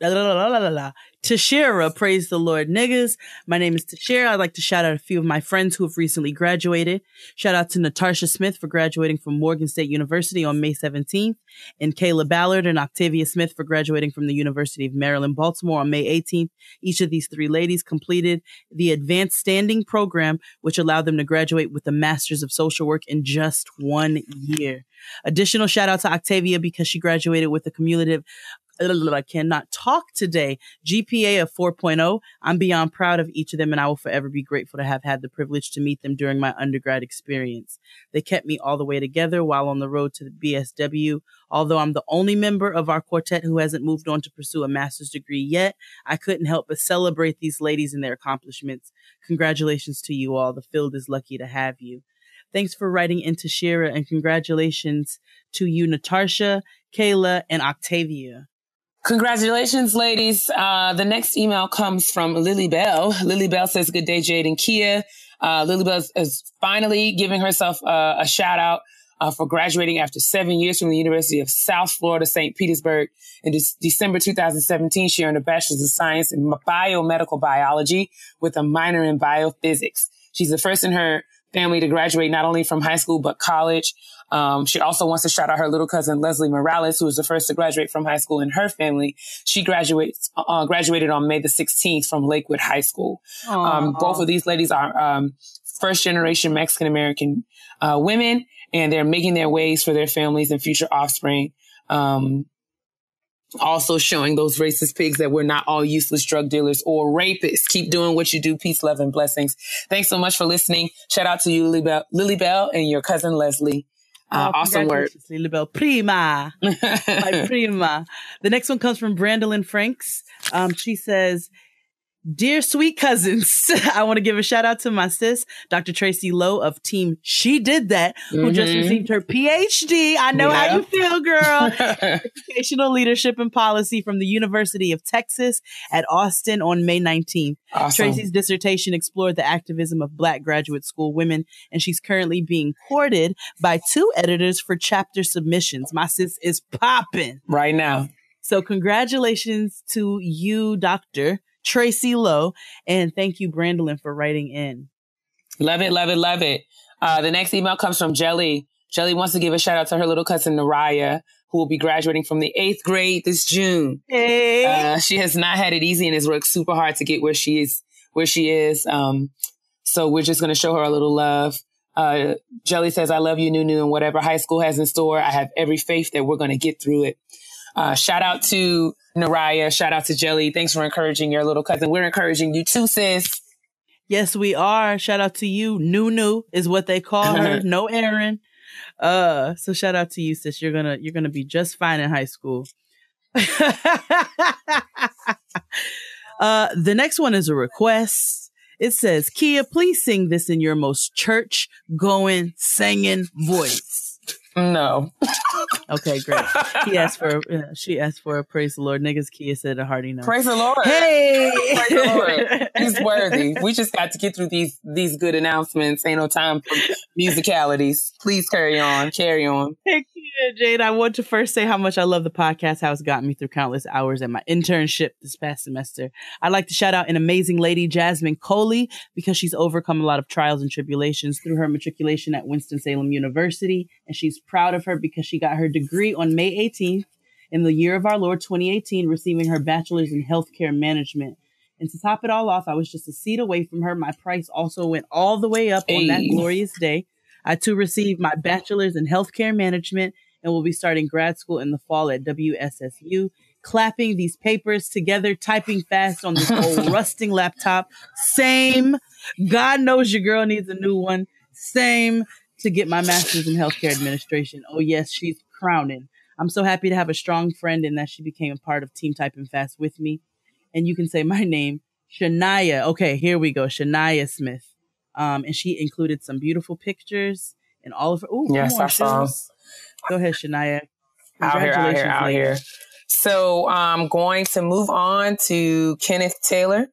Praise the Lord, niggas. My name is Tashira. I'd like to shout out a few of my friends who have recently graduated. Shout out to Natasha Smith for graduating from Morgan State University on May 17th, and Kayla Ballard and Octavia Smith for graduating from the University of Maryland, Baltimore on May 18th. Each of these three ladies completed the Advanced Standing Program, which allowed them to graduate with a Master's of Social Work in just 1 year. Additional shout out to Octavia because she graduated with a cumulative I cannot talk today. GPA of 4.0. I'm beyond proud of each of them, and I will forever be grateful to have had the privilege to meet them during my undergrad experience. They kept me all the way together while on the road to the BSW. Although I'm the only member of our quartet who hasn't moved on to pursue a master's degree yet, I couldn't help but celebrate these ladies and their accomplishments. Congratulations to you all. The field is lucky to have you. Thanks for writing into Shira, and congratulations to you, Natasha, Kayla, and Octavia. Congratulations, ladies. The next email comes from Lily Bell. Lily Bell says, good day, Jade and Keia. Lilybell is finally giving herself a shout out for graduating after 7 years from the University of South Florida, St. Petersburg. In December 2017, she earned a Bachelor's of Science in Biomedical Biology with a minor in Biophysics. She's the first in her family to graduate not only from high school, but college. She also wants to shout out her little cousin, Leslie Morales, who was the first to graduate from high school in her family. She graduated on May the 16th from Lakewood High School. Both of these ladies are first generation Mexican-American women, and they're making their ways for their families and future offspring. Also showing those racist pigs that we're not all useless drug dealers or rapists. Keep doing what you do. Peace, love, and blessings. Thanks so much for listening. Shout out to you, Lilybell, and your cousin, Leslie. Awesome work. Lilybell, prima. My prima. The next one comes from Brandolyn Franks. She says, "Dear sweet cousins, I want to give a shout out to my sis, Dr. Tracy Lowe of Team She Did That, who just received her PhD. I know how you feel, girl. Educational Leadership and Policy from the University of Texas at Austin on May 19th. Awesome. Tracy's dissertation explored the activism of Black graduate school women, and she's currently being courted by 2 editors for chapter submissions. My sis is popping right now. So congratulations to you, Dr. Tracy Lowe, and thank you, Brandolyn, for writing in. Love it, love it, love it. The next email comes from Jelly. Jelly wants to give a shout out to her little cousin, Naraya, who will be graduating from the 8th grade this June. Hey. She has not had it easy and has worked super hard to get where she is. So we're just going to show her a little love. Jelly says, "I love you, Nunu, and whatever high school has in store, I have every faith that we're going to get through it." Shout out to Naraya. Shout out to Jelly. Thanks for encouraging your little cousin. We're encouraging you too, sis. Yes, we are. Shout out to you. Nunu is what they call her. No Aaron. So shout out to you, sis. You're gonna be just fine in high school. The next one is a request. It says, "Keia, please sing this in your most church-going, singing voice." No. Okay, great. She asked for a praise the Lord. Niggas, Keia said a hearty no. Praise the Lord. Hey! Praise the Lord. He's worthy. We just got to get through these good announcements. Ain't no time for musicalities. Please carry on. Carry on. Hey, Keia, Jade, I want to first say how much I love the podcast, how it's gotten me through countless hours at my internship this past semester. I'd like to shout out an amazing lady, Jasmine Coley, because she's overcome a lot of trials and tribulations through her matriculation at Winston-Salem University, and she's proud of her because she got her degree on May 18th in the year of our Lord 2018, receiving her bachelor's in healthcare management. And to top it all off, I was just a seat away from her. My price also went all the way up on that glorious day. I too received my bachelor's in healthcare management and will be starting grad school in the fall at WSSU. Clapping these papers together, typing fast on this old rusting laptop. Same. God knows your girl needs a new one. Same. To get my master's in healthcare administration. Oh yes, she's crowning. I'm so happy to have a strong friend and that she became a part of TeamTypingFast with me. And you can say my name, Shania. Okay, here we go. Shania Smith. And she included some beautiful pictures and all of her. Ooh, yes, I saw. Go ahead, Shania. Out here. So I'm going to move on to Kenneth Taylor,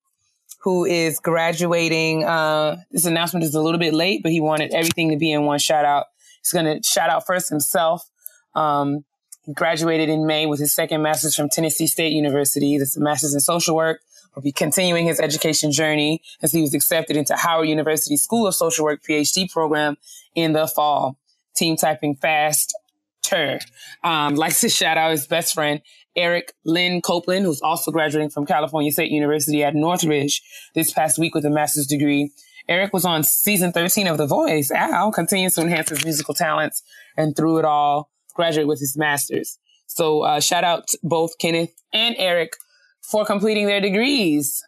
who is graduating. This announcement is a little bit late, but he wanted everything to be in one shout out. He's going to shout out first himself. He graduated in May with his second master's from Tennessee State University. This is a master's in social work. He'll be continuing his education journey as he was accepted into Howard University School of Social Work PhD program in the fall. TeamTypingFast. Likes to shout out his best friend, Eric Lynn Copeland, who's also graduating from California State University at Northridge this past week with a master's degree. Eric was on season 13 of The Voice. Continues to enhance his musical talents and through it all, graduate with his master's. So shout out to both Kenneth and Eric for completing their degrees.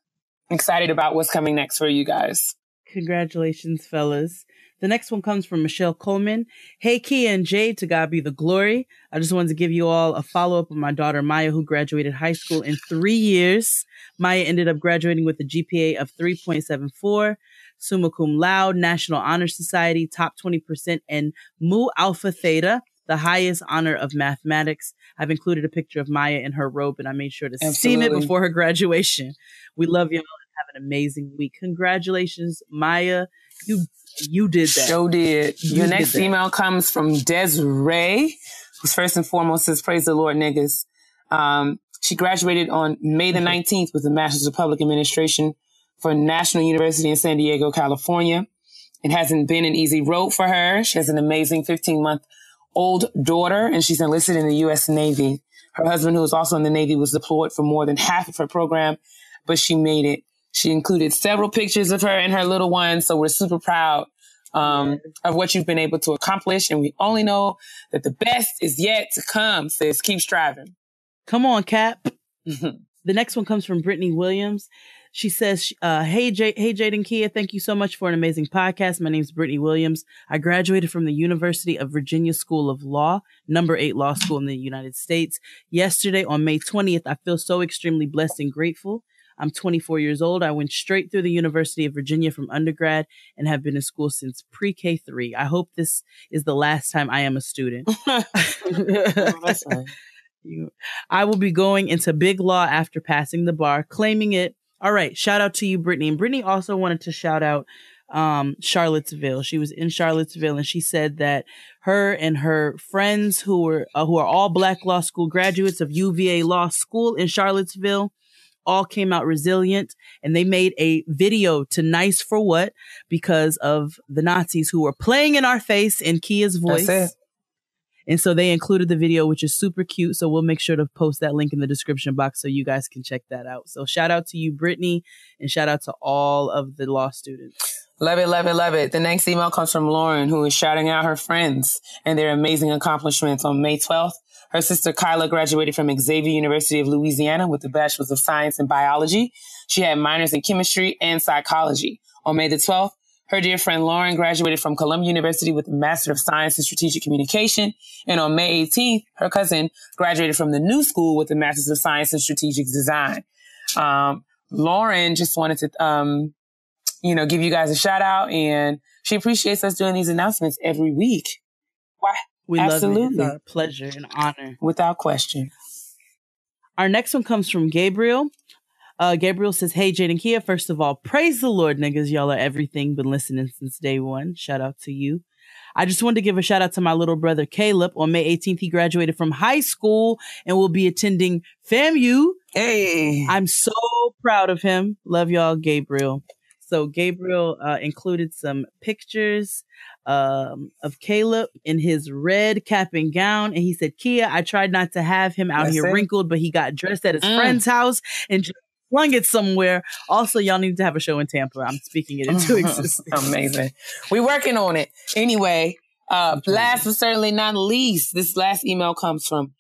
Excited about what's coming next for you guys. Congratulations, fellas. The next one comes from Michelle Coleman. Hey, Keia and Jade, to God be the glory. I just wanted to give you all a follow-up on my daughter, Maya, who graduated high school in 3 years. Maya ended up graduating with a GPA of 3.74, summa cum laude, National Honor Society, top 20%, and Mu Alpha Theta, the highest honor of mathematics. I've included a picture of Maya in her robe, and I made sure to steam it before her graduation. We love y'all and have an amazing week. Congratulations, Maya You did that. Sure did. Your next email comes from Desiree, who's first and foremost says, praise the Lord, niggas. She graduated on May the 19th with a Master's of Public Administration for National University in San Diego, California. It hasn't been an easy road for her. She has an amazing 15-month-old daughter, and she's enlisted in the U.S. Navy. Her husband, who was also in the Navy, was deployed for more than half of her program, but she made it. She included several pictures of her and her little one, so we're super proud of what you've been able to accomplish, and we only know that the best is yet to come, sis. Keep striving. Come on, Cap. The next one comes from Brittany Williams. She says, hey, Jade and Keia, thank you so much for an amazing podcast. My name is Brittany Williams. I graduated from the University of Virginia School of Law, number 8 law school in the United States. Yesterday, on May 20th, I feel so extremely blessed and grateful. I'm 24 years old. I went straight through the University of Virginia from undergrad and have been in school since pre-K 3. I hope this is the last time I am a student. That's fine. I will be going into big law after passing the bar, claiming it. All right. Shout out to you, Brittany. And Brittany also wanted to shout out Charlottesville. She was in Charlottesville, and she said that her and her friends who are all Black law school graduates of UVA Law School in Charlottesville all came out resilient, and they made a video to Nice for What because of the Nazis who were playing in our face in Kia's voice. That's it. And so they included the video, which is super cute. So we'll make sure to post that link in the description box so you guys can check that out. So shout out to you, Brittany, and shout out to all of the law students. Love it, love it, love it. The next email comes from Lauren, who is shouting out her friends and their amazing accomplishments. On May 12th, her sister Kyla graduated from Xavier University of Louisiana with a Bachelor's of Science in Biology. She had minors in chemistry and psychology. On May the 12th, her dear friend Lauren graduated from Columbia University with a Master of Science in Strategic Communication. And on May 18th, her cousin graduated from the New School with a Master's of Science in Strategic Design. Lauren just wanted to, give you guys a shout out, and she appreciates us doing these announcements every week. Why? We Absolutely. love it. It's our pleasure and honor. Without question. Our next one comes from Gabriel. Gabriel says, hey, Jade and Keia, first of all, praise the Lord, niggas. Y'all are everything. Been listening since day one. Shout out to you. I just wanted to give a shout out to my little brother, Caleb. On May 18th, he graduated from high school and will be attending FAMU. Hey. I'm so proud of him. Love y'all, Gabriel. So Gabriel included some pictures of Caleb in his red cap and gown. And he said, Keia, I tried not to have him out here wrinkled, but he got dressed at his friend's house and just flung it somewhere. Also, y'all need to have a show in Tampa. I'm speaking it into existence. Amazing. We're working on it. Anyway, last but certainly not least, this last email comes from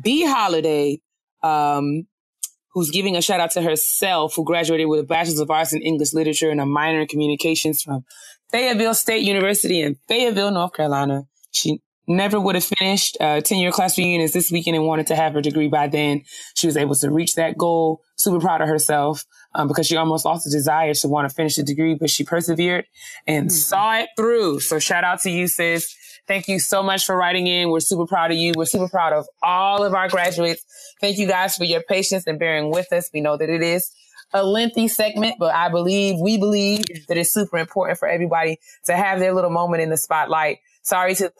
B Holiday, who's giving a shout out to herself, who graduated with a Bachelor's of Arts in English Literature and a minor in Communications from Fayetteville State University in Fayetteville, North Carolina. She never would have finished. 10-year class reunion is this weekend and wanted to have her degree by then. She was able to reach that goal. Super proud of herself because she almost lost the desire to want to finish the degree, but she persevered and saw it through. So shout out to you, sis. Thank you so much for writing in. We're super proud of you. We're super proud of all of our graduates. Thank you guys for your patience and bearing with us. We know that it is a lengthy segment, but we believe that it's super important for everybody to have their little moment in the spotlight. Sorry to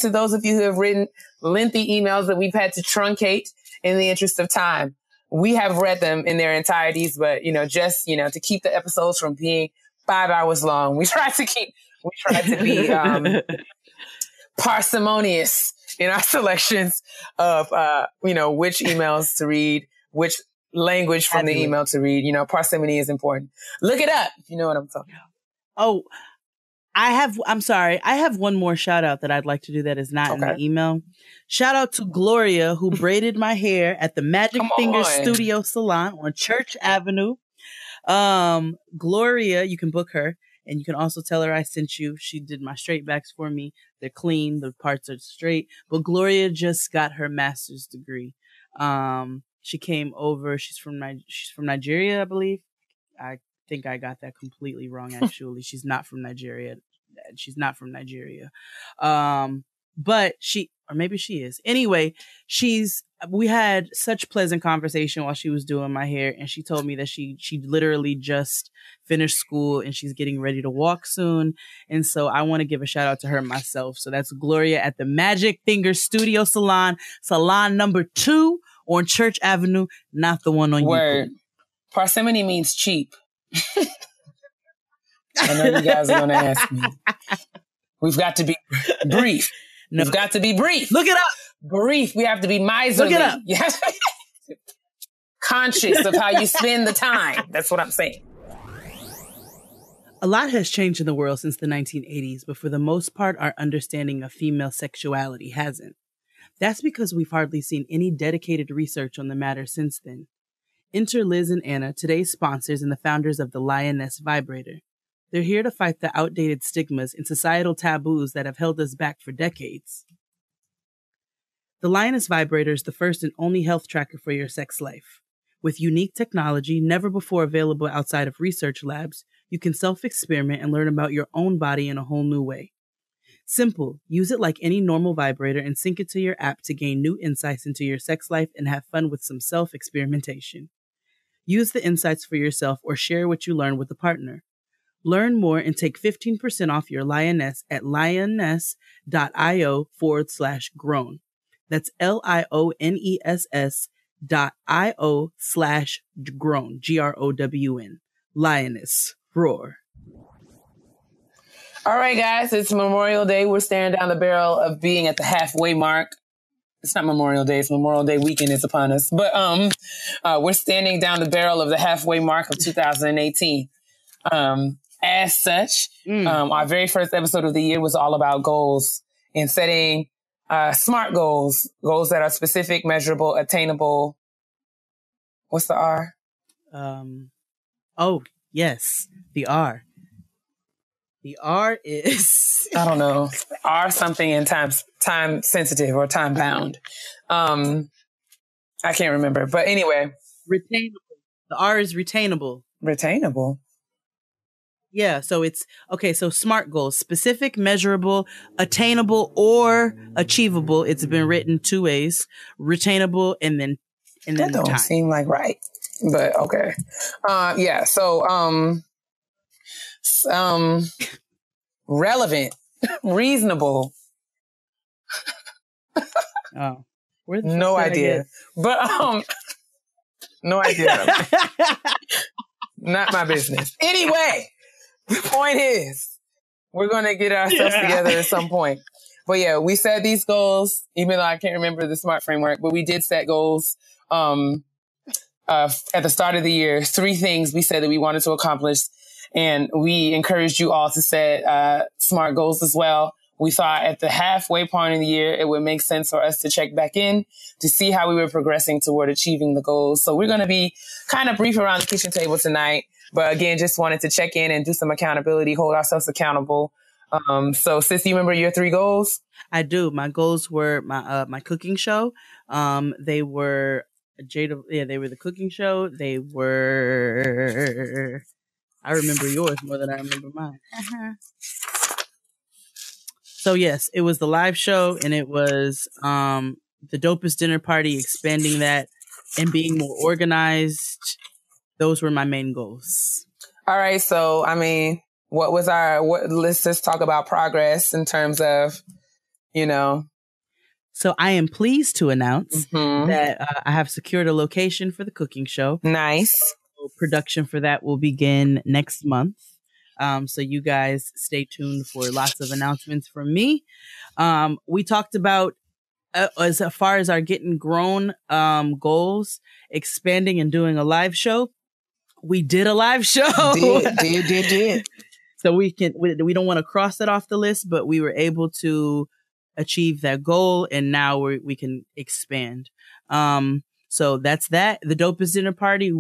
those of you who have written lengthy emails that we've had to truncate in the interest of time. We have read them in their entireties, but to keep the episodes from being 5 hours long, we try to be parsimonious in our selections of which emails to read, which language from the email to read. Parsimony is important. Look it up if you know what I'm talking about. Oh, I'm sorry. I have one more shout out that I'd like to do that is not in the email. Shout out to Gloria, who braided my hair at the Magic Fingers Studio Salon on Church Avenue. Gloria, you can book her, and you can also tell her I sent you. She did my straight backs for me. They're clean. The parts are straight. But Gloria just got her master's degree. She came over. She's from Nigeria, I believe. I think I got that completely wrong, actually. She's not from Nigeria. but or maybe she is. Anyway, we had such pleasant conversation while she was doing my hair, and she told me that she literally just finished school and she's getting ready to walk soon. And so I want to give a shout out to her myself. So that's Gloria at the Magic Finger Studio Salon number 2 on Church Avenue, not the one on Word. YouTube. Parsimony means cheap. I know you guys are going to ask me. We've got to be brief. No. We've got to be brief. Look it up. Brief. We have to be miserly. Look it up. You have to be conscious of how you spend the time. That's what I'm saying. A lot has changed in the world since the 1980s, but for the most part, our understanding of female sexuality hasn't. That's because we've hardly seen any dedicated research on the matter since then. Enter Liz and Anna, today's sponsors and the founders of the Lioness Vibrator. They're here to fight the outdated stigmas and societal taboos that have held us back for decades. The Lioness Vibrator is the first and only health tracker for your sex life. With unique technology never before available outside of research labs, you can self-experiment and learn about your own body in a whole new way. Simple. Use it like any normal vibrator and sync it to your app to gain new insights into your sex life and have fun with some self-experimentation. Use the insights for yourself or share what you learn with a partner. Learn more and take 15% off your Lioness at lioness.io/grown. That's LIONESS.io/grown. GROWN. Lioness. Roar. All right, guys, it's Memorial Day. We're staring down the barrel of being at the halfway mark. It's not Memorial Day. It's Memorial Day weekend is upon us. But we're standing down the barrel of the halfway mark of 2018. As such, our very first episode of the year was all about goals and setting SMART goals that are specific, measurable, attainable. What's the R? Oh, yes, the R. The R is... I don't know. R something in time sensitive or time bound. I can't remember. But anyway. Retainable. The R is retainable. Retainable? Yeah, so it's... Okay, so SMART goals. Specific, measurable, attainable, or achievable. It's been written 2 ways. Retainable and then that don't time. Seem like right. But okay. Yeah, so... relevant, reasonable. Oh, no idea. But no idea. Not my business. Anyway, the point is, we're gonna get ourselves together at some point. But yeah, we set these goals, even though I can't remember the SMART framework. But we did set goals at the start of the year. 3 things we said that we wanted to accomplish. And we encouraged you all to set SMART goals as well. We thought at the halfway point in the year, it would make sense for us to check back in to see how we were progressing toward achieving the goals. So we're going to be kind of brief around the kitchen table tonight. But again, just wanted to check in and do some accountability, hold ourselves accountable. So sis, you remember your 3 goals? I do. My goals were my cooking show. They were they were the cooking show. They were... I remember yours more than I remember mine. So yes, it was the live show and it was the dopest dinner party, expanding that and being more organized. Those were my main goals. All right. So, I mean, let's just talk about progress in terms of, So I am pleased to announce that I have secured a location for the cooking show. Nice. Production for that will begin next month. So you guys stay tuned for lots of announcements from me. We talked about as far as our getting grown goals, expanding and doing a live show. We did a live show. Did. So we don't want to cross that off the list, but we were able to achieve that goal, and now we can expand. So that's that. The dopest dinner party.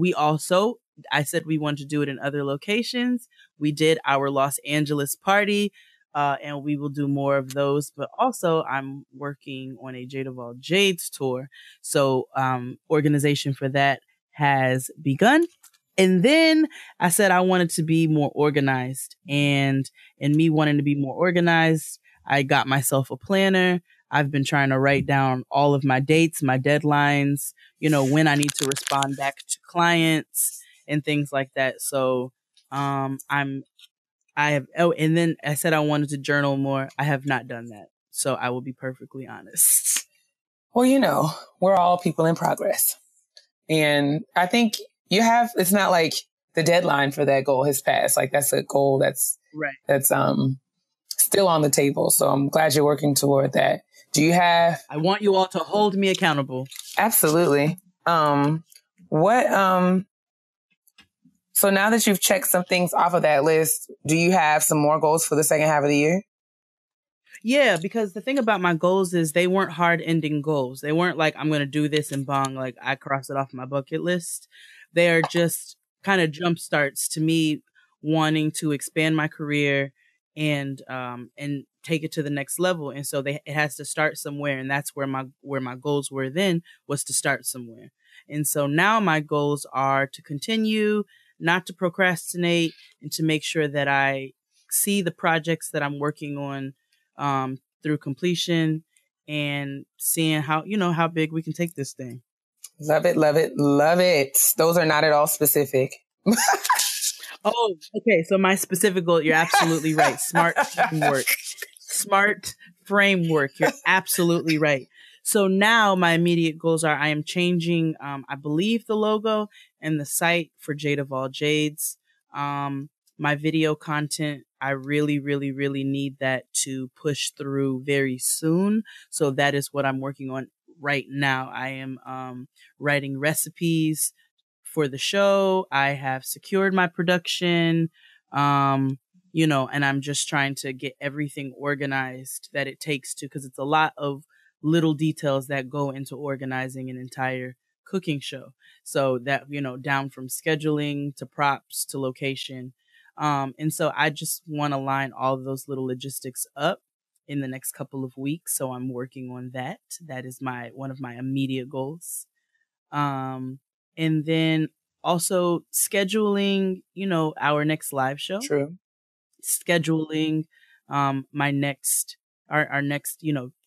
I said we wanted to do it in other locations. We did our Los Angeles party, and we will do more of those. But also, I'm working on a Jade of all Jades tour. So organization for that has begun. And then I said I wanted to be more organized. And me wanting to be more organized, I got myself a planner. I've been trying to write down all of my dates, my deadlines, when I need to respond back to clients and things like that. So, and then I said I wanted to journal more. I have not done that. So I will be perfectly honest. Well, we're all people in progress. And I think it's not like the deadline for that goal has passed. Like that's a goal that's still on the table. So I'm glad you're working toward that. I want you all to hold me accountable. Absolutely. So now that you've checked some things off of that list, do you have some more goals for the second half of the year? Yeah, because the thing about my goals is they weren't hard ending goals. They weren't like, I'm going to do this and bong, like I cross it off my bucket list. They are just kind of jump starts to me wanting to expand my career and take it to the next level. And so it has to start somewhere. And that's where my goals were then, was to start somewhere. And so now my goals are to continue, not to procrastinate, and to make sure that I see the projects that I'm working on through completion, and seeing how big we can take this thing. Love it, love it, love it. Those are not at all specific. Oh, okay. So my specific goal, you're absolutely right. Smart framework. You're absolutely right. So now my immediate goals are, I am changing, I believe, the logo and the site for Jade of All Jades. My video content, I really, really, really need that to push through very soon. So that is what I'm working on right now. I am writing recipes for the show. I have secured my production, and I'm just trying to get everything organized that it takes to, because it's a lot of little details that go into organizing an entire cooking show. So that, down from scheduling to props to location. And so I just want to line all of those little logistics up in the next couple of weeks. So I'm working on that. That is one of my immediate goals. And then also scheduling, our next live show. True. Scheduling, our next,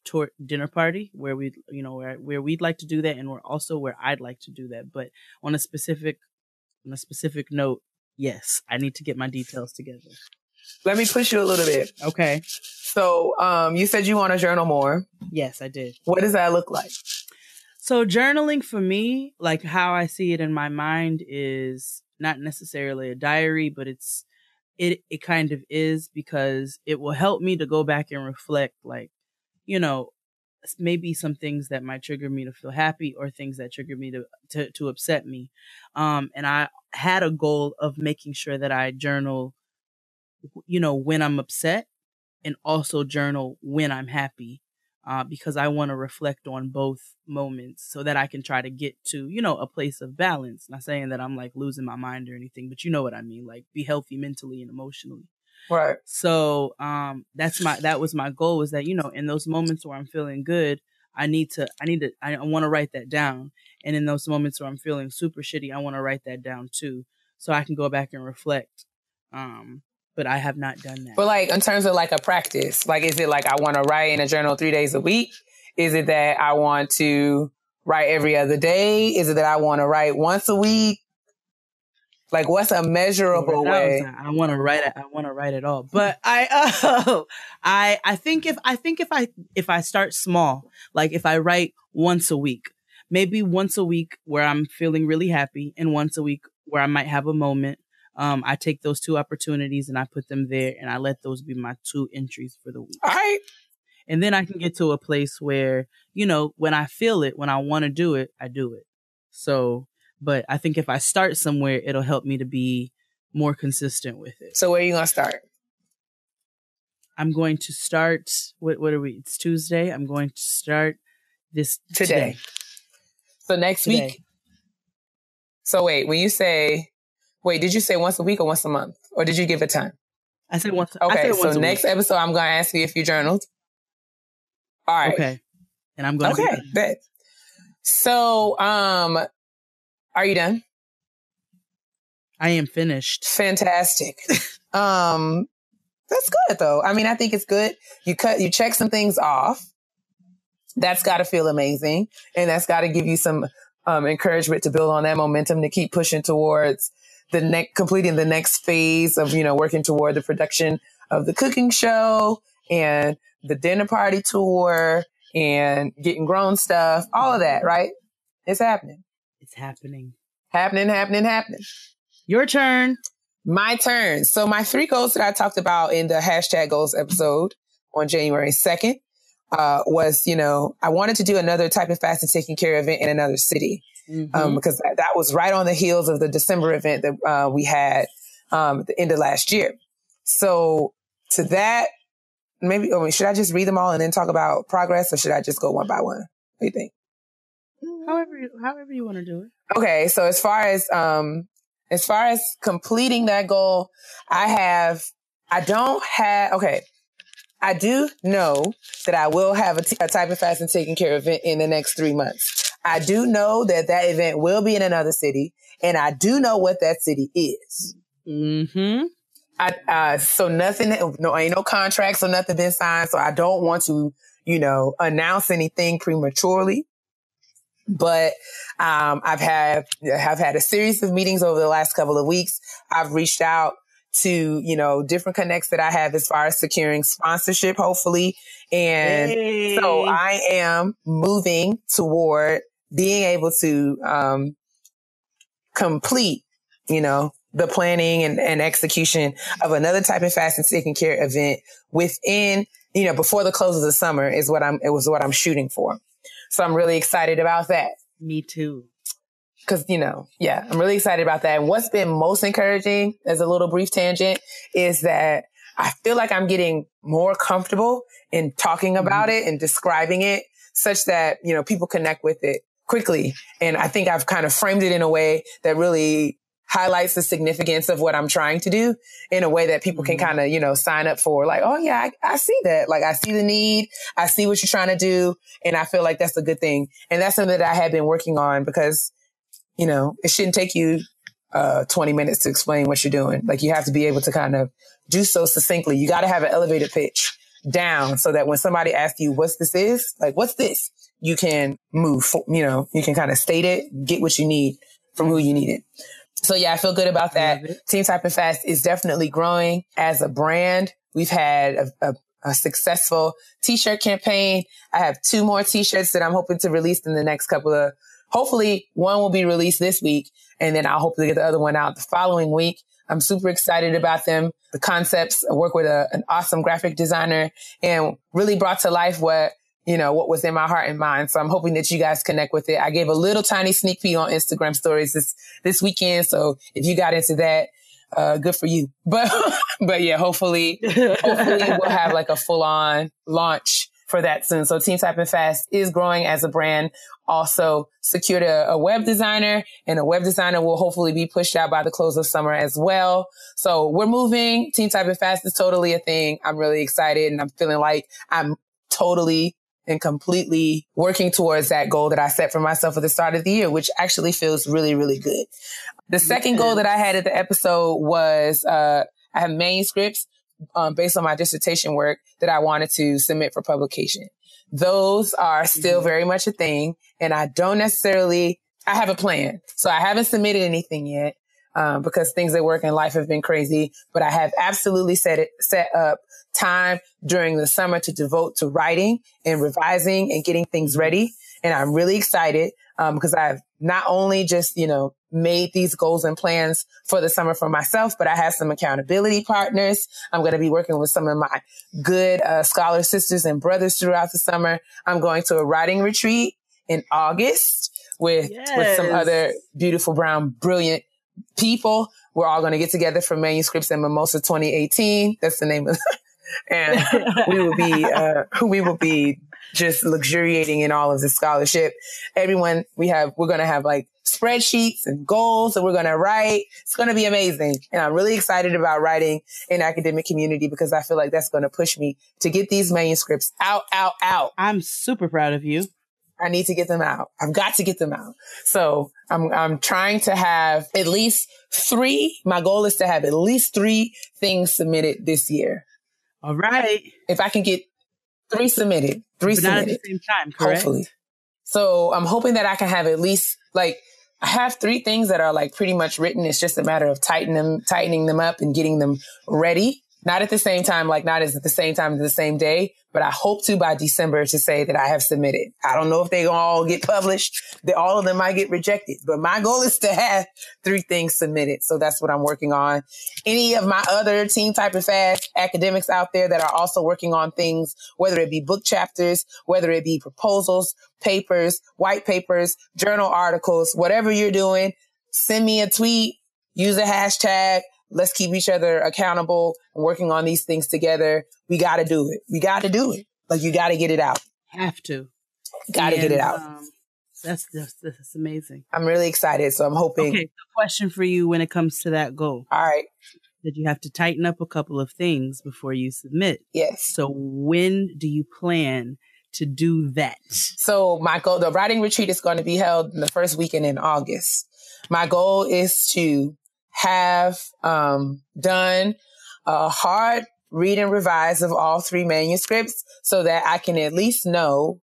tour dinner party where where we'd like to do that. And we're also where I'd like to do that. But on a specific note, yes, I need to get my details together. Let me push you a little bit. Okay. So, you said you want to journal more. Yes, I did. What does that look like? So journaling for me, like how I see it in my mind, is not necessarily a diary, but it kind of is, because it will help me to go back and reflect, like, maybe some things that might trigger me to feel happy, or things that trigger me to upset me. And I had a goal of making sure that I journal, when I'm upset, and also journal when I'm happy. Because I want to reflect on both moments so that I can try to get to, a place of balance. Not saying that I'm like losing my mind or anything, but you know what I mean? Like, be healthy mentally and emotionally. Right. So, that was my goal, was that, in those moments where I'm feeling good, I want to write that down. And in those moments where I'm feeling super shitty, I want to write that down too, so I can go back and reflect. But I have not done that. But like, in terms of like a practice, like, is it like I want to write in a journal 3 days a week? Is it that I want to write every other day? Is it that I want to write once a week? Like, what's a measurable way? I want to write it. I want to write it all. But I think if I start small, like if I write once a week, maybe once a week where I'm feeling really happy, and once a week where I might have a moment. I take those two opportunities and I put them there, and I let those be my 2 entries for the week. All right. And then I can get to a place where, when I feel it, when I want to do it, I do it. So, but I think if I start somewhere, it'll help me to be more consistent with it. So where are you going to start? I'm going to start, what are we? It's Tuesday. I'm going to start this today. So next week. So wait, when you say... Wait, did you say once a week or once a month? Or did you give it time? I said once. Okay, so next episode, I'm going to ask you if you journaled. All right. Okay. And I'm going to... Okay, bet. So, are you done? I am finished. Fantastic. That's good though. I mean, I think it's good. You check some things off. That's got to feel amazing. And that's got to give you some encouragement to build on that momentum to keep pushing towards completing the next phase of, working toward the production of the cooking show and the dinner party tour and getting grown stuff, all of that, right? It's happening. It's happening. Happening. Your turn. My turn. So my 3 goals that I talked about in the hashtag goals episode on January 2nd was, I wanted to do another Typing Fast and Taking Care event in another city. Because that was right on the heels of the December event that we had at the end of last year. So to that, should I just read them all and then talk about progress, or should I just go one by one? What do you think? However you want to do it. Okay, so as far as completing that goal, I do know that I will have a Typing Fast and Taking Care event in the next 3 months. I do know that event will be in another city, and I do know what that city is. Mm-hmm. So nothing, ain't no contracts or nothing been signed. So I don't want to, announce anything prematurely. But I've had a series of meetings over the last couple of weeks. I've reached out to, different connects that I have as far as securing sponsorship, hopefully. And so I am moving toward being able to complete, the planning and execution of another Typing Fast and Taking Care event within, before the close of the summer is what I'm shooting for. So I'm really excited about that. Me too. Cause, I'm really excited about that. And what's been most encouraging, as a little brief tangent, is that I feel like I'm getting more comfortable in talking about it and describing it such that, people connect with it quickly. And I think I've kind of framed it in a way that really highlights the significance of what I'm trying to do in a way that people can kind of, sign up for, like, oh yeah, I see that. Like, I see the need. I see what you're trying to do. And I feel like that's a good thing. And that's something that I have been working on because, it shouldn't take you 20 minutes to explain what you're doing. Like, you have to be able to kind of do so succinctly. You got to have an elevator pitch down so that when somebody asks you what's this, you can move, you can kind of state it, get what you need from who you need it. So yeah, I feel good about that. Team Typing Fast is definitely growing as a brand. We've had a successful t-shirt campaign. I have 2 more t-shirts that I'm hoping to release in the next hopefully one will be released this week, and then I'll hopefully get the other one out the following week. I'm super excited about them. The concepts, I work with an awesome graphic designer and really brought to life what was in my heart and mind. So I'm hoping that you guys connect with it. I gave a little tiny sneak peek on Instagram stories this weekend. So if you got into that, good for you. But yeah, hopefully we'll have like a full on launch for that soon. So Team Typing Fast is growing as a brand. Also secured a web designer, and a web designer will hopefully be pushed out by the close of summer as well. So we're moving. Team Typing Fast is totally a thing. I'm really excited, and I'm feeling like I'm totally and completely working towards that goal that I set for myself at the start of the year, which actually feels really, really good. The second goal that I had at the episode was, I have manuscripts based on my dissertation work that I wanted to submit for publication. Those are still very much a thing. And I have a plan. So I haven't submitted anything yet, because things at work and life have been crazy, but I have absolutely set up time during the summer to devote to writing and revising and getting things ready. And I'm really excited, because I've not only just, made these goals and plans for the summer for myself, but I have some accountability partners. I'm going to be working with some of my good scholar sisters and brothers throughout the summer. I'm going to a writing retreat in August with some other beautiful, brown, brilliant people. We're all going to get together for Manuscripts and Mimosa 2018. That's the name of and we will be just luxuriating in all of the scholarship. Everyone, we're going to have like spreadsheets and goals that we're going to write. It's going to be amazing. And I'm really excited about writing in academic community because I feel like that's going to push me to get these manuscripts out. I'm super proud of you. I need to get them out. I've got to get them out. So I'm trying to have at least 3. My goal is to have at least 3 things submitted this year. All right. If I can get 3 submitted, but not at the same time, correct? Hopefully. So I'm hoping that I can have at least I have 3 things that are pretty much written. It's just a matter of tightening them up and getting them ready. Not at the same time, not at the same time, the same day, but I hope to by December to say that I have submitted. I don't know if they all get published. All of them might get rejected, but my goal is to have 3 things submitted. So that's what I'm working on. Any of my other TeamTypingFast academics out there that are also working on things, whether it be book chapters, whether it be proposals, papers, white papers, journal articles, whatever you're doing, send me a tweet, use a hashtag. Let's keep each other accountable and working on these things together. We got to do it. We got to do it. You got to get it out. Have to. Got to get it out. That's amazing. I'm really excited. So I'm hoping. Okay. Question for you when it comes to that goal. All right. That you have to tighten up a couple of things before you submit. Yes. So when do you plan to do that? So my goal, the writing retreat is going to be held in the first weekend in August. My goal is to have done a hard read and revise of all 3 manuscripts so that I can at least know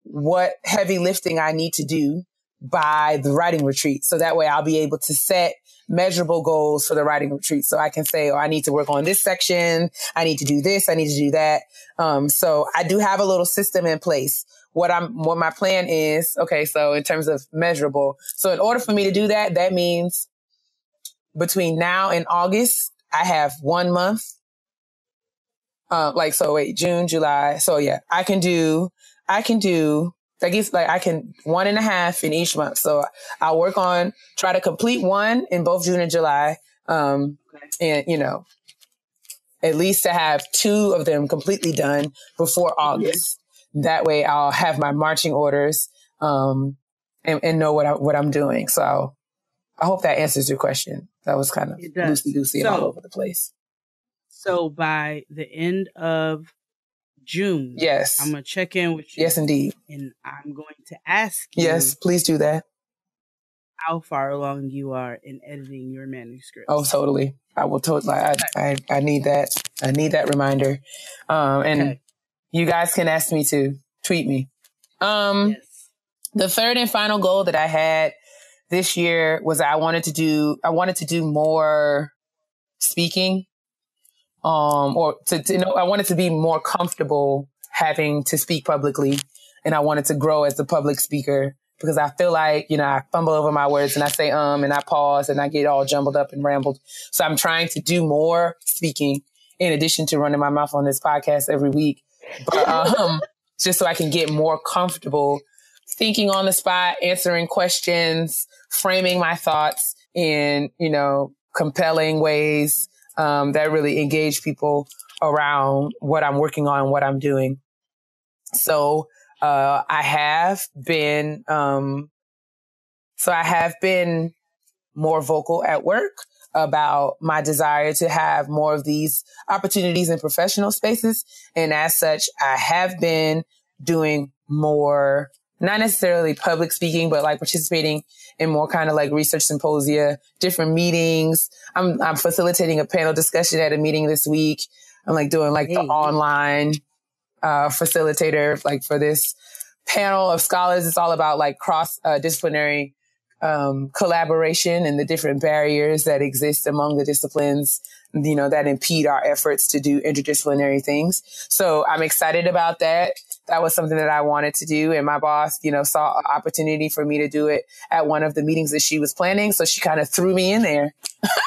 what heavy lifting I need to do by the writing retreat. So that way I'll be able to set measurable goals for the writing retreat. So I can say, I need to work on this section. I need to do this. I need to do that. So I do have a little system in place. What my plan is, okay, so in terms of measurable. So in order for me to do that, that means between now and August, I have 1 month. June, July. So yeah, I can do, I can 1.5 in each month. So I'll try to complete 1 in both June and July. And, at least to have 2 of them completely done before August. That way I'll have my marching orders, and know what I'm doing. So I hope that answers your question. That was kind of loosey-goosey and all over the place. So by the end of June, yes, I'm going to check in with you. Yes, indeed. And I'm going to ask you. Yes, please do that. How far along you are in editing your manuscript. Oh, totally. I will totally. I need that. I need that reminder. And you guys can ask me to tweet me. Yes. The third and final goal that I had this year was I wanted to do more speaking. I wanted to be more comfortable having to speak publicly, and I wanted to grow as a public speaker because I feel like, I fumble over my words and I say, and I pause and I get all jumbled up and rambled. So I'm trying to do more speaking in addition to running my mouth on this podcast every week, but, just so I can get more comfortable thinking on the spot, answering questions, framing my thoughts in, compelling ways, that really engage people around what I'm working on, what I'm doing. So, I have been more vocal at work about my desire to have more of these opportunities in professional spaces. And as such, I have been doing more, not necessarily public speaking, but participating in more kind of research symposia, different meetings. I'm facilitating a panel discussion at a meeting this week. I'm doing the online facilitator for this panel of scholars. It's all about cross disciplinary collaboration and the different barriers that exist among the disciplines, that impede our efforts to do interdisciplinary things. So I'm excited about that. That was something that I wanted to do. And my boss, saw an opportunity for me to do it at one of the meetings that she was planning. So she kind of threw me in there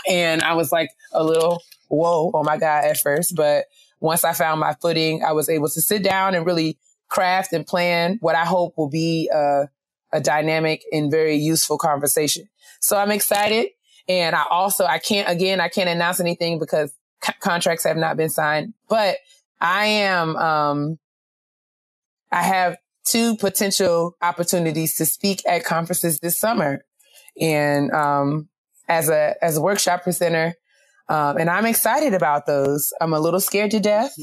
and I was a little, whoa, oh my God at first. But once I found my footing, I was able to sit down and really craft and plan what I hope will be a dynamic and very useful conversation. So I'm excited. And I can't announce anything because contracts have not been signed, but I have 2 potential opportunities to speak at conferences this summer. And, as a workshop presenter, and I'm excited about those. I'm a little scared to death,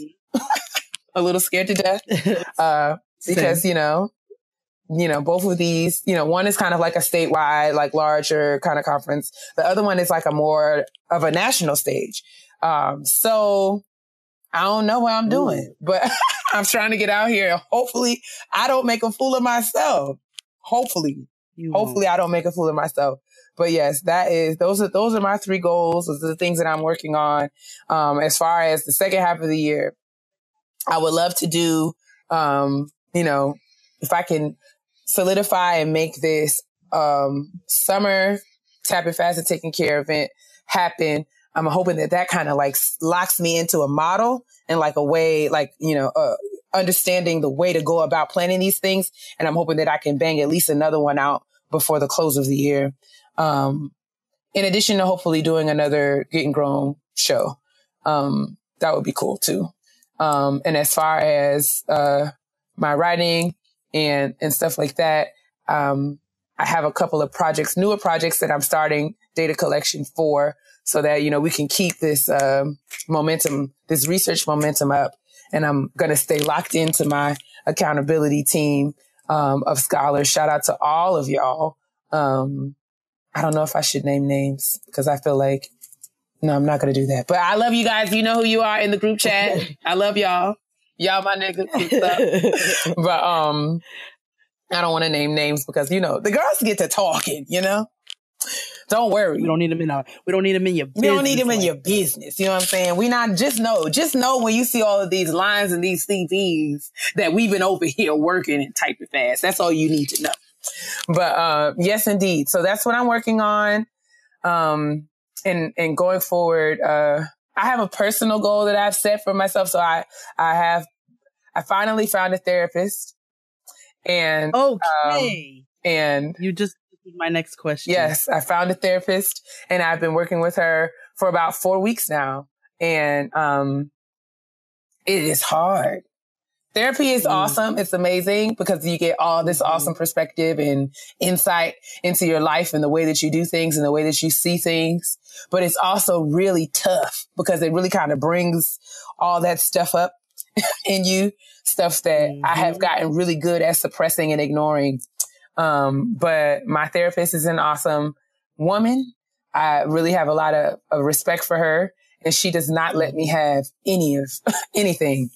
because, both of these, one is kind of a statewide, larger kind of conference. The other one is a more of a national stage. So I don't know what I'm doing, but I'm trying to get out here. Hopefully I don't make a fool of myself. Hopefully I don't make a fool of myself. But yes, those are my 3 goals. Those are the things that I'm working on. As far as the second half of the year, I would love to do, if I can solidify and make this, summer Tapping Fast and Taking Care event happen. I'm hoping that kind of like locks me into a model and like a way, like, understanding the way to go about planning these things. And I'm hoping that I can bang at least another one out before the close of the year. In addition to hopefully doing another Getting Grown show. That would be cool too. And as far as, my writing and stuff like that, I have a couple of newer projects that I'm starting data collection for, so that, we can keep this, momentum, this research momentum up. And I'm going to stay locked into my accountability team, of scholars. Shout out to all of y'all. I don't know if I should name names because I feel like, no, I'm not going to do that. But I love you guys. You know who you are in the group chat. I love y'all. Y'all my niggas. But, I don't want to name names because, the girls get to talking, Don't worry. We don't need them in your business. We don't need them in your business. You know what I'm saying? We not just know when you see all of these lines and these CVs that we've been over here working and typing fast. That's all you need to know. But, yes, indeed. So that's what I'm working on. And going forward, I have a personal goal that I've set for myself. So I finally found a therapist. And, and you just my next question. Yes, I found a therapist and I've been working with her for about 4 weeks now. And it is hard. Therapy is awesome. It's amazing because you get all this awesome perspective and insight into your life and the way that you do things and the way that you see things. But it's also really tough because it really kind of brings all that stuff up in you, stuff that I have gotten really good at suppressing and ignoring. But my therapist is an awesome woman. I really have a lot of respect for her, and she does not let me have anything.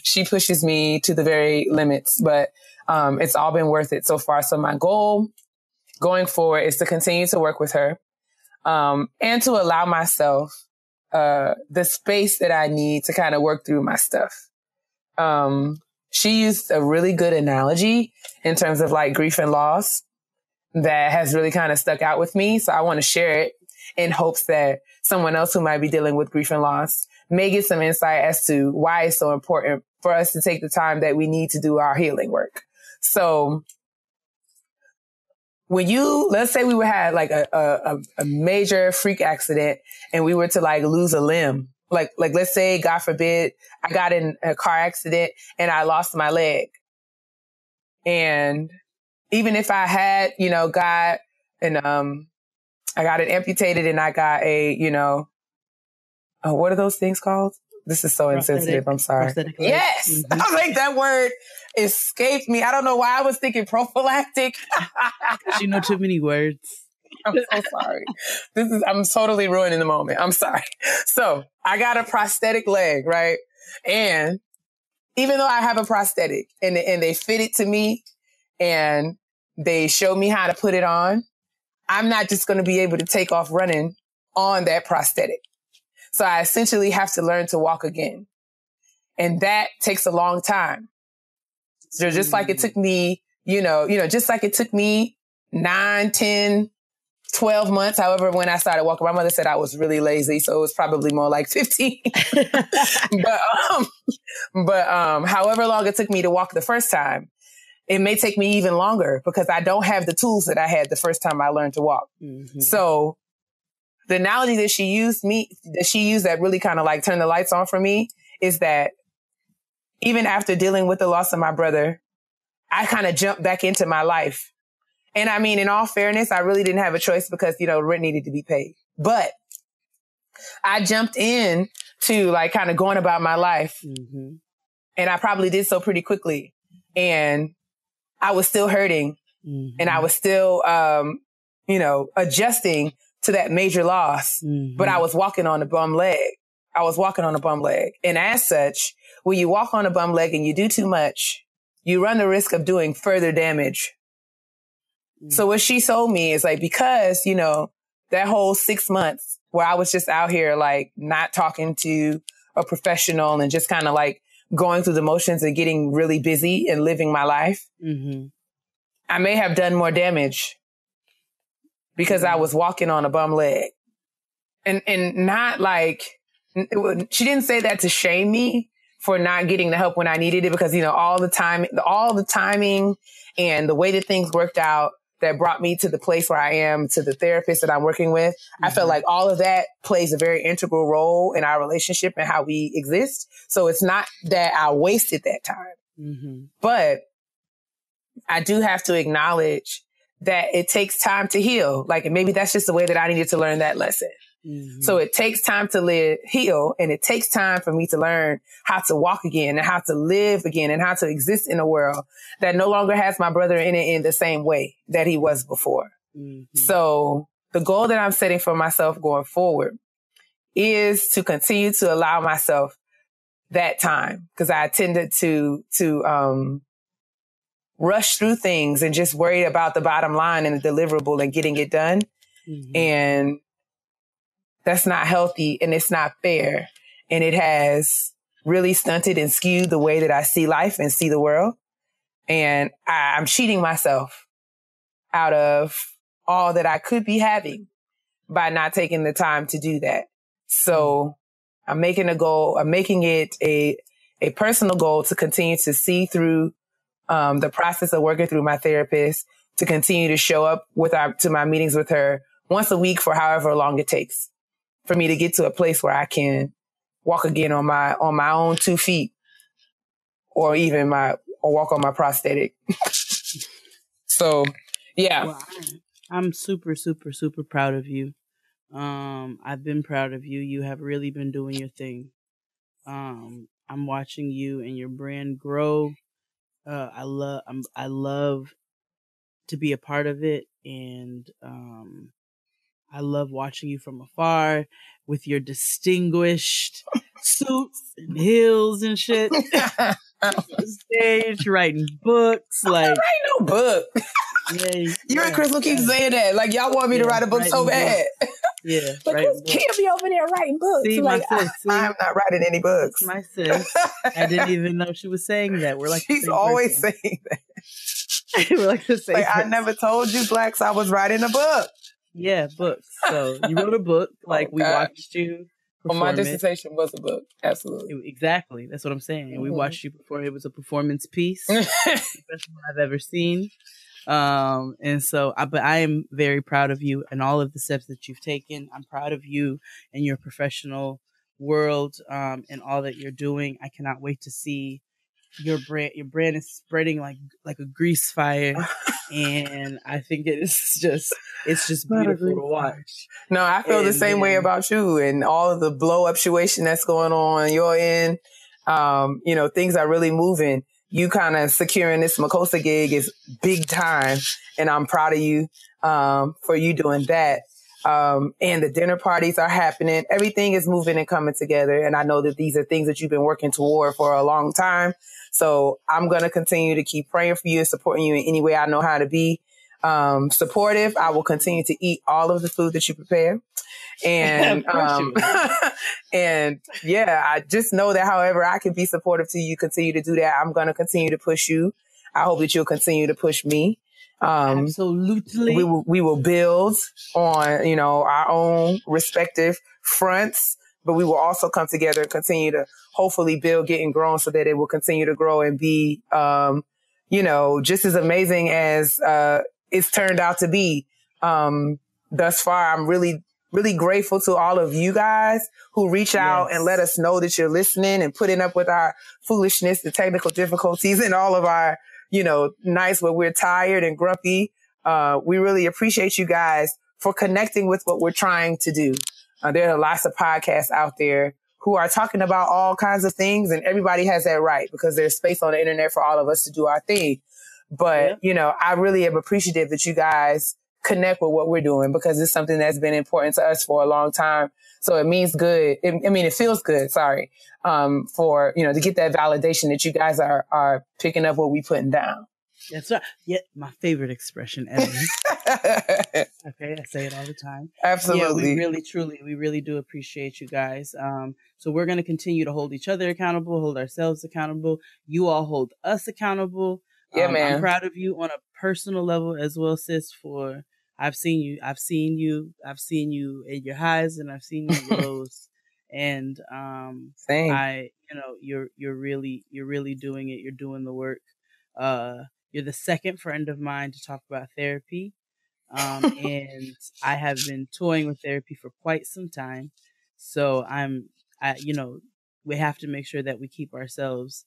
She pushes me to the very limits, but, it's all been worth it so far. So my goal going forward is to continue to work with her, and to allow myself, the space that I need to kind of work through my stuff. She used a really good analogy in terms of like grief and loss that has really kind of stuck out with me. So I want to share it in hopes that someone else who might be dealing with grief and loss may get some insight as to why it's so important for us to take the time that we need to do our healing work. So let's say we had like a major freak accident and we were to like lose a limb. Like let's say, God forbid, I got in a car accident and I lost my leg. And even if I had, got I got it amputated and I got what are those things called? This is so insensitive. I'm sorry. Yes. I was like, that word escaped me. I don't know why I was thinking prophylactic. You know too many words. I'm so sorry. I'm totally ruining the moment. I'm sorry. So I got a prosthetic leg, right? And even though I have a prosthetic and they fit it to me and they show me how to put it on, I'm not just going to be able to take off running on that prosthetic. So I essentially have to learn to walk again. And that takes a long time. So just like it took me, just like it took me 9, 10, 12 months. However, when I started walking, my mother said I was really lazy. So it was probably more like 15. but however long it took me to walk the first time, it may take me even longer because I don't have the tools that I had the first time I learned to walk. Mm-hmm. So the analogy that she used that really kind of like turned the lights on for me is that even after dealing with the loss of my brother, I kind of jumped back into my life. And I mean, in all fairness, I really didn't have a choice because, rent needed to be paid. But I jumped in to like kind of going about my life. Mm-hmm. And I probably did so pretty quickly. And I was still hurting. Mm-hmm. And I was still, adjusting to that major loss. Mm-hmm. But I was walking on a bum leg. I was walking on a bum leg. And as such, when you walk on a bum leg and you do too much, you run the risk of doing further damage. So what she told me is like, because, you know, that whole 6 months where I was just out here, like not talking to a professional and just kind of like going through the motions and getting really busy and living my life, I may have done more damage because I was walking on a bum leg. And not like, she didn't say that to shame me for not getting the help when I needed it, because, you know, all the timing and the way that things worked out that brought me to the place where I am, to the therapist that I'm working with. I felt like all of that plays a very integral role in our relationship and how we exist. So it's not that I wasted that time, but I do have to acknowledge that it takes time to heal. Like, and maybe that's just the way that I needed to learn that lesson. So it takes time to heal, and it takes time for me to learn how to walk again and how to live again and how to exist in a world that no longer has my brother in it in the same way that he was before. So the goal that I'm setting for myself going forward is to continue to allow myself that time, because I tended to rush through things and just worried about the bottom line and the deliverable and getting it done. And that's not healthy, and it's not fair. And it has really stunted and skewed the way that I see life and see the world. And I'm cheating myself out of all that I could be having by not taking the time to do that. So I'm making it a personal goal to continue to see through the process of working through my therapist, to continue to show up to my meetings with her once a week for however long it takes for me to get to a place where I can walk again on my own 2 feet, or walk on my prosthetic. So, yeah. Well, I'm super, super, super proud of you. I've been proud of you. You have really been doing your thing. I'm watching you and your brand grow. I love to be a part of it, and I love watching you from afar with your distinguished suits and heels and shit. On stage, writing books. I'm not writing no book. You and Crystal keep saying that. Like, y'all want me to write a book so bad. Yeah. But Chris can't be over there writing books. See, like, my sis, I'm not writing any books. My sis. I didn't even know she was saying that. We're like, she's always saying that. We're like the same. Like, I never told you, Blacks, I was writing a book. Yeah, books. So you wrote a book. Like, we watched you. Well, my dissertation was a book. Absolutely. Exactly. That's what I'm saying. And we watched you perform. It was a performance piece. The best one I've ever seen. And so, but I am very proud of you and all of the steps that you've taken. I'm proud of you and your professional world, and all that you're doing. I cannot wait to see your brand. Your brand is spreading like a grease fire. And I think it's just beautiful to watch. No, I feel the same way about you and all of the blow up situation that's going on your end. You know, things are really moving. You kind of securing this Makeover gig is big time. And I'm proud of you, for you doing that. And the dinner parties are happening. Everything is moving and coming together. And I know that these are things that you've been working toward for a long time. So I'm going to continue to keep praying for you and supporting you in any way I know how to be supportive. I will continue to eat all of the food that you prepare. And, and yeah, I just know that however I can be supportive to you, continue to do that. I'm going to continue to push you. I hope that you'll continue to push me. Absolutely. We will build on, you know, our own respective fronts, but we will also come together and continue to hopefully build Gettin Grown so that it will continue to grow and be, you know, just as amazing as, it's turned out to be. Thus far, I'm really, really grateful to all of you guys who reach out and let us know that you're listening and putting up with our foolishness, the technical difficulties, and all of our, you know, nights where we're tired and grumpy. We really appreciate you guys for connecting with what we're trying to do. There are lots of podcasts out there who are talking about all kinds of things, and everybody has that right because there's space on the internet for all of us to do our thing. But, you know, I really am appreciative that you guys connect with what we're doing because it's something that's been important to us for a long time. So it means good. It feels good. Sorry. For, to get that validation that you guys are picking up what we putting down. That's right. Yeah. My favorite expression ever. Okay. I say it all the time. Absolutely. Yeah, we really do appreciate you guys. So we're going to continue to hold each other accountable, hold ourselves accountable. You all hold us accountable. Yeah, man. I'm proud of you on a personal level as well, sis, I've seen you in your highs and I've seen you in your lows. And, same. You're really doing it. You're doing the work. You're the second friend of mine to talk about therapy. And I have been toying with therapy for quite some time. So we have to make sure that we keep ourselves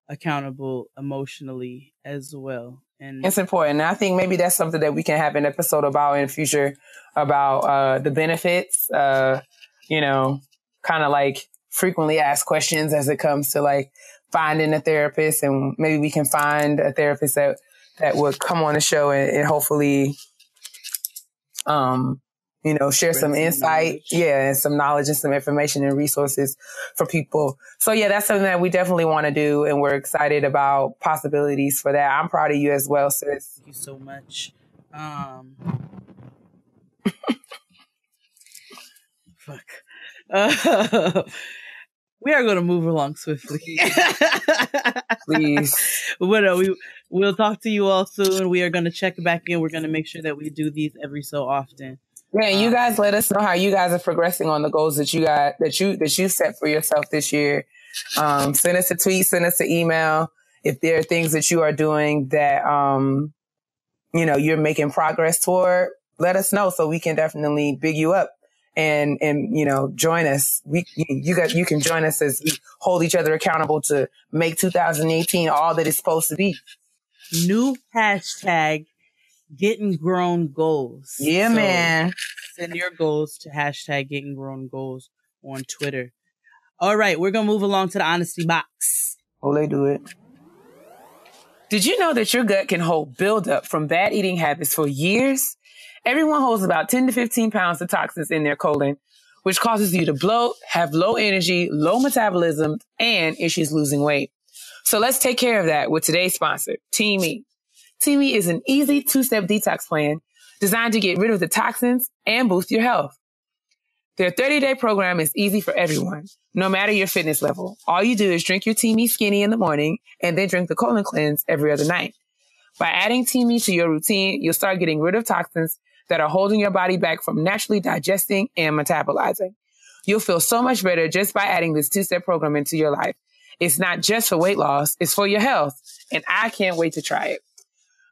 accountable emotionally as well. And it's important. And I think maybe that's something that we can have an episode about in the future about the benefits, kind of like frequently asked questions as it comes to like finding a therapist, and maybe we can find a therapist that would come on the show and hopefully, share some insight. Yeah. And some knowledge and some information and resources for people. So yeah, that's something that we definitely want to do. And we're excited about possibilities for that. I'm proud of you as well, sis. Thank you so much. We are going to move along swiftly. Please. We'll talk to you all soon. We are going to check back in. We're going to make sure that we do these every so often. Yeah, you guys let us know how you guys are progressing on the goals that you got, that you set for yourself this year. Send us a tweet, send us an email. If there are things that you are doing that, you're making progress toward, let us know so we can definitely big you up and join us. You can join us as we hold each other accountable to make 2018 all that it's supposed to be. New hashtag Getting Grown Goals. Yeah, so man. Send your goals to hashtag Getting Grown Goals on Twitter. All right, we're going to move along to the honesty box. Oh, they do it. Did you know that your gut can hold buildup from bad eating habits for years? Everyone holds about 10 to 15 pounds of toxins in their colon, which causes you to bloat, have low energy, low metabolism, and issues losing weight. So let's take care of that with today's sponsor, Team E. Team E is an easy 2-step detox plan designed to get rid of the toxins and boost your health. Their 30-day program is easy for everyone, no matter your fitness level. All you do is drink your Team E Skinny in the morning and then drink the colon cleanse every other night. By adding Team E to your routine, you'll start getting rid of toxins that are holding your body back from naturally digesting and metabolizing. You'll feel so much better just by adding this 2-step program into your life. It's not just for weight loss, it's for your health, and I can't wait to try it.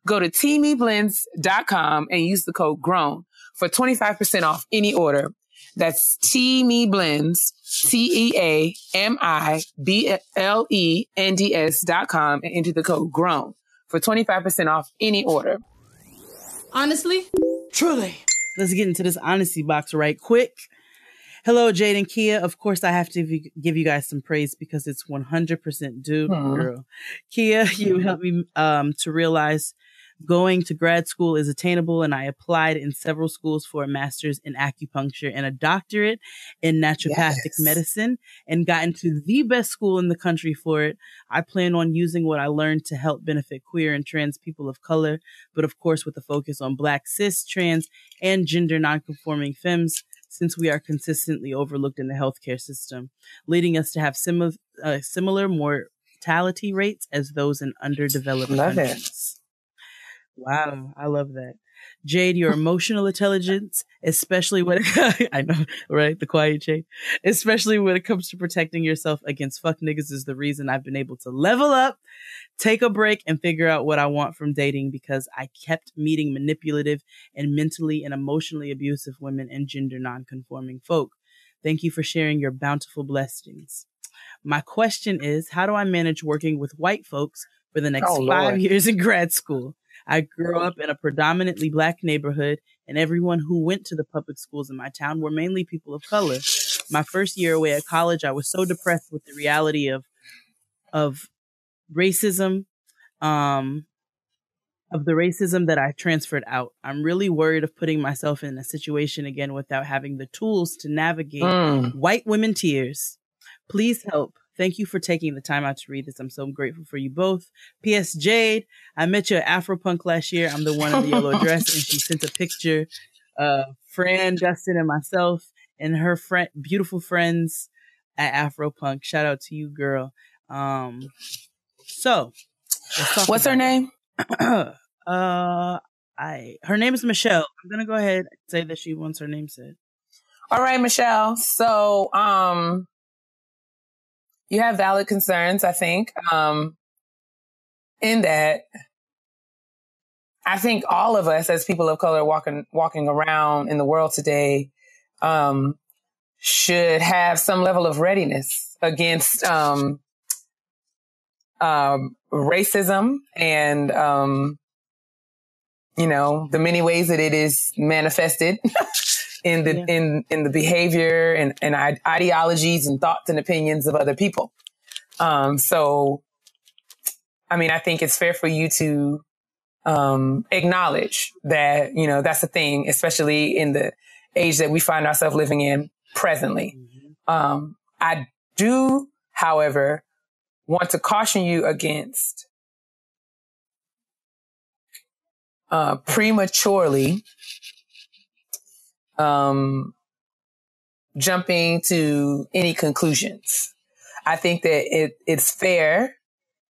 Go to teameblends.com and use the code GROWN for 25% off any order. That's teameblends, teamiblends.com and enter the code GROWN for 25% off any order. Honestly? Truly. Let's get into this honesty box right quick. Hello, Jade and Keia. Of course, I have to give you guys some praise because it's 100% due, girl. Keia, you helped me to realize going to grad school is attainable, and I applied in several schools for a master's in acupuncture and a doctorate in naturopathic medicine, and got into the best school in the country for it. I plan on using what I learned to help benefit queer and trans people of color, but of course with a focus on Black, cis, trans, and gender nonconforming femmes, since we are consistently overlooked in the healthcare system, leading us to have similar mortality rates as those in underdeveloped countries. Wow, I love that. Jade, your emotional intelligence, especially when I know, right? The quiet Jade, especially when it comes to protecting yourself against fuck niggas, is the reason I've been able to level up, take a break, and figure out what I want from dating, because I kept meeting manipulative and mentally and emotionally abusive women and gender nonconforming folk. Thank you for sharing your bountiful blessings. My question is, how do I manage working with white folks for the next 5 years in grad school? I grew up in a predominantly Black neighborhood, and everyone who went to the public schools in my town were mainly people of color. My first year away at college, I was so depressed with the reality of racism, of the racism that I transferred out. I'm really worried of putting myself in a situation again without having the tools to navigate white women tears. Please help. Thank you for taking the time out to read this. I'm so grateful for you both. P.S. Jade, I met you at Afropunk last year. I'm the one in the yellow dress, and she sent a picture of Fran, Dustin, and myself and her beautiful friends at Afropunk. Shout out to you, girl. So let's talk. What's her name? Her name is Michelle. I'm gonna go ahead and say that she wants her name said. All right, Michelle. So, you have valid concerns, I think. In that, I think all of us as people of color walking around in the world today, should have some level of readiness against, racism and, the many ways that it is manifested in the behavior and ideologies and thoughts and opinions of other people. So, I mean, I think it's fair for you to, acknowledge that, that's a thing, especially in the age that we find ourselves living in presently. I do, however, want to caution you against, prematurely, jumping to any conclusions. I think that it's fair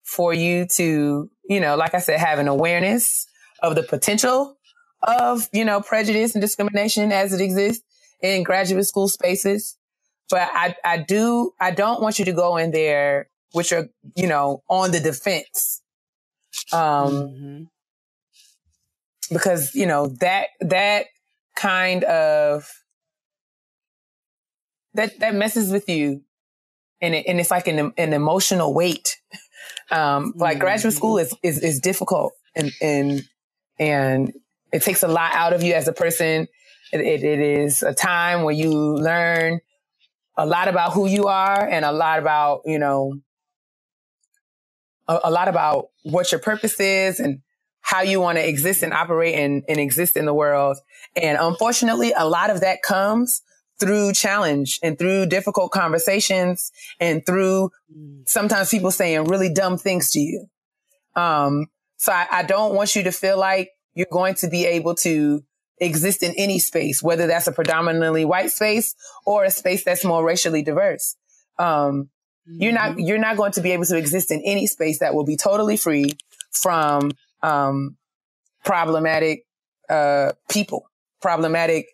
for you to, like I said, have an awareness of the potential of, prejudice and discrimination as it exists in graduate school spaces. But I don't want you to go in there with your, on the defense. Because, that kind of, that messes with you. And it's like an emotional weight. Like graduate school is difficult and it takes a lot out of you as a person. It is a time where you learn a lot about who you are and a lot about, a lot about what your purpose is and how you want to exist and operate and exist in the world. And unfortunately, a lot of that comes through challenge and through difficult conversations and through sometimes people saying really dumb things to you. So I don't want you to feel like you're going to be able to exist in any space, whether that's a predominantly white space or a space that's more racially diverse. You're not going to be able to exist in any space that will be totally free from, problematic, people, problematic,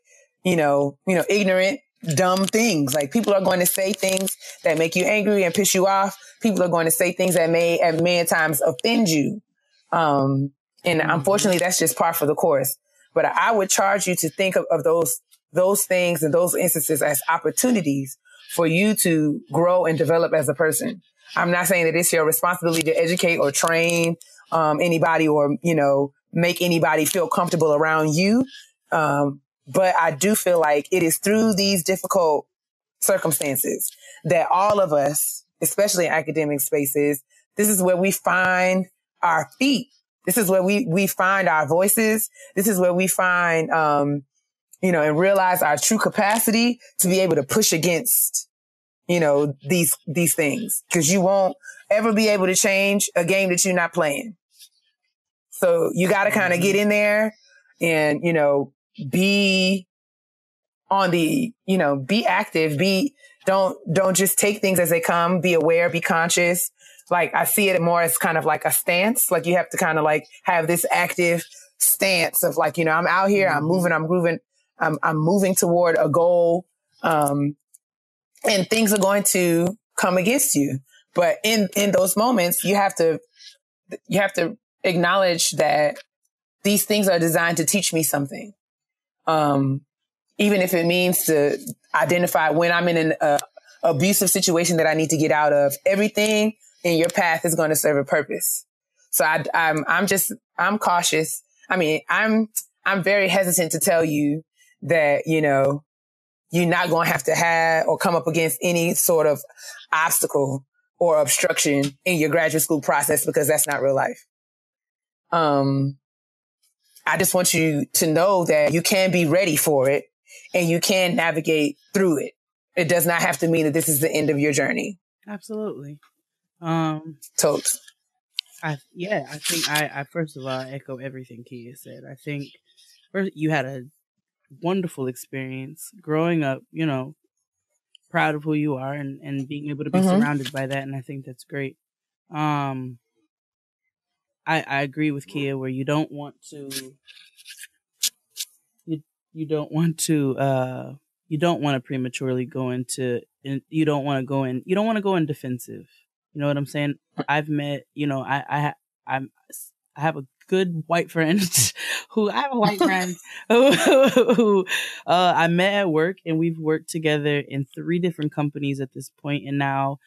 ignorant, dumb things. Like people are going to say things that make you angry and piss you off. People are going to say things that may at times offend you. And unfortunately, that's just par for the course. But I would charge you to think of those things and those instances as opportunities for you to grow and develop as a person. I'm not saying that it's your responsibility to educate or train anybody or, make anybody feel comfortable around you. But I do feel like it is through these difficult circumstances that all of us, especially in academic spaces, this is where we find our feet. This is where we find our voices. This is where we find, and realize our true capacity to be able to push against, these things. Cause you won't ever be able to change a game that you're not playing. So you got to kind of get in there and, be on the, be active, don't just take things as they come, be aware, be conscious. Like I see it more as kind of like a stance. Like you have to kind of like have this active stance of like, I'm out here, I'm moving, I'm grooving, I'm moving toward a goal. And things are going to come against you. But in those moments, you have to acknowledge that these things are designed to teach me something. Even if it means to identify when I'm in an abusive situation that I need to get out of, everything in your path is going to serve a purpose. So I'm cautious. I mean, I'm very hesitant to tell you that, you're not going to have or come up against any sort of obstacle or obstruction in your graduate school process because that's not real life. I just want you to know that you can be ready for it and you can navigate through it. It does not have to mean that this is the end of your journey. Absolutely. Totes. I think I first of all, I echo everything Keia said. I think first you had a wonderful experience growing up, proud of who you are and being able to be surrounded by that. And I think that's great. I agree with Keia where you don't want to prematurely go into, you don't want to go in defensive. You know what I'm saying? I've met, I have a good white friend who I met at work, and we've worked together in 3 different companies at this point. And now,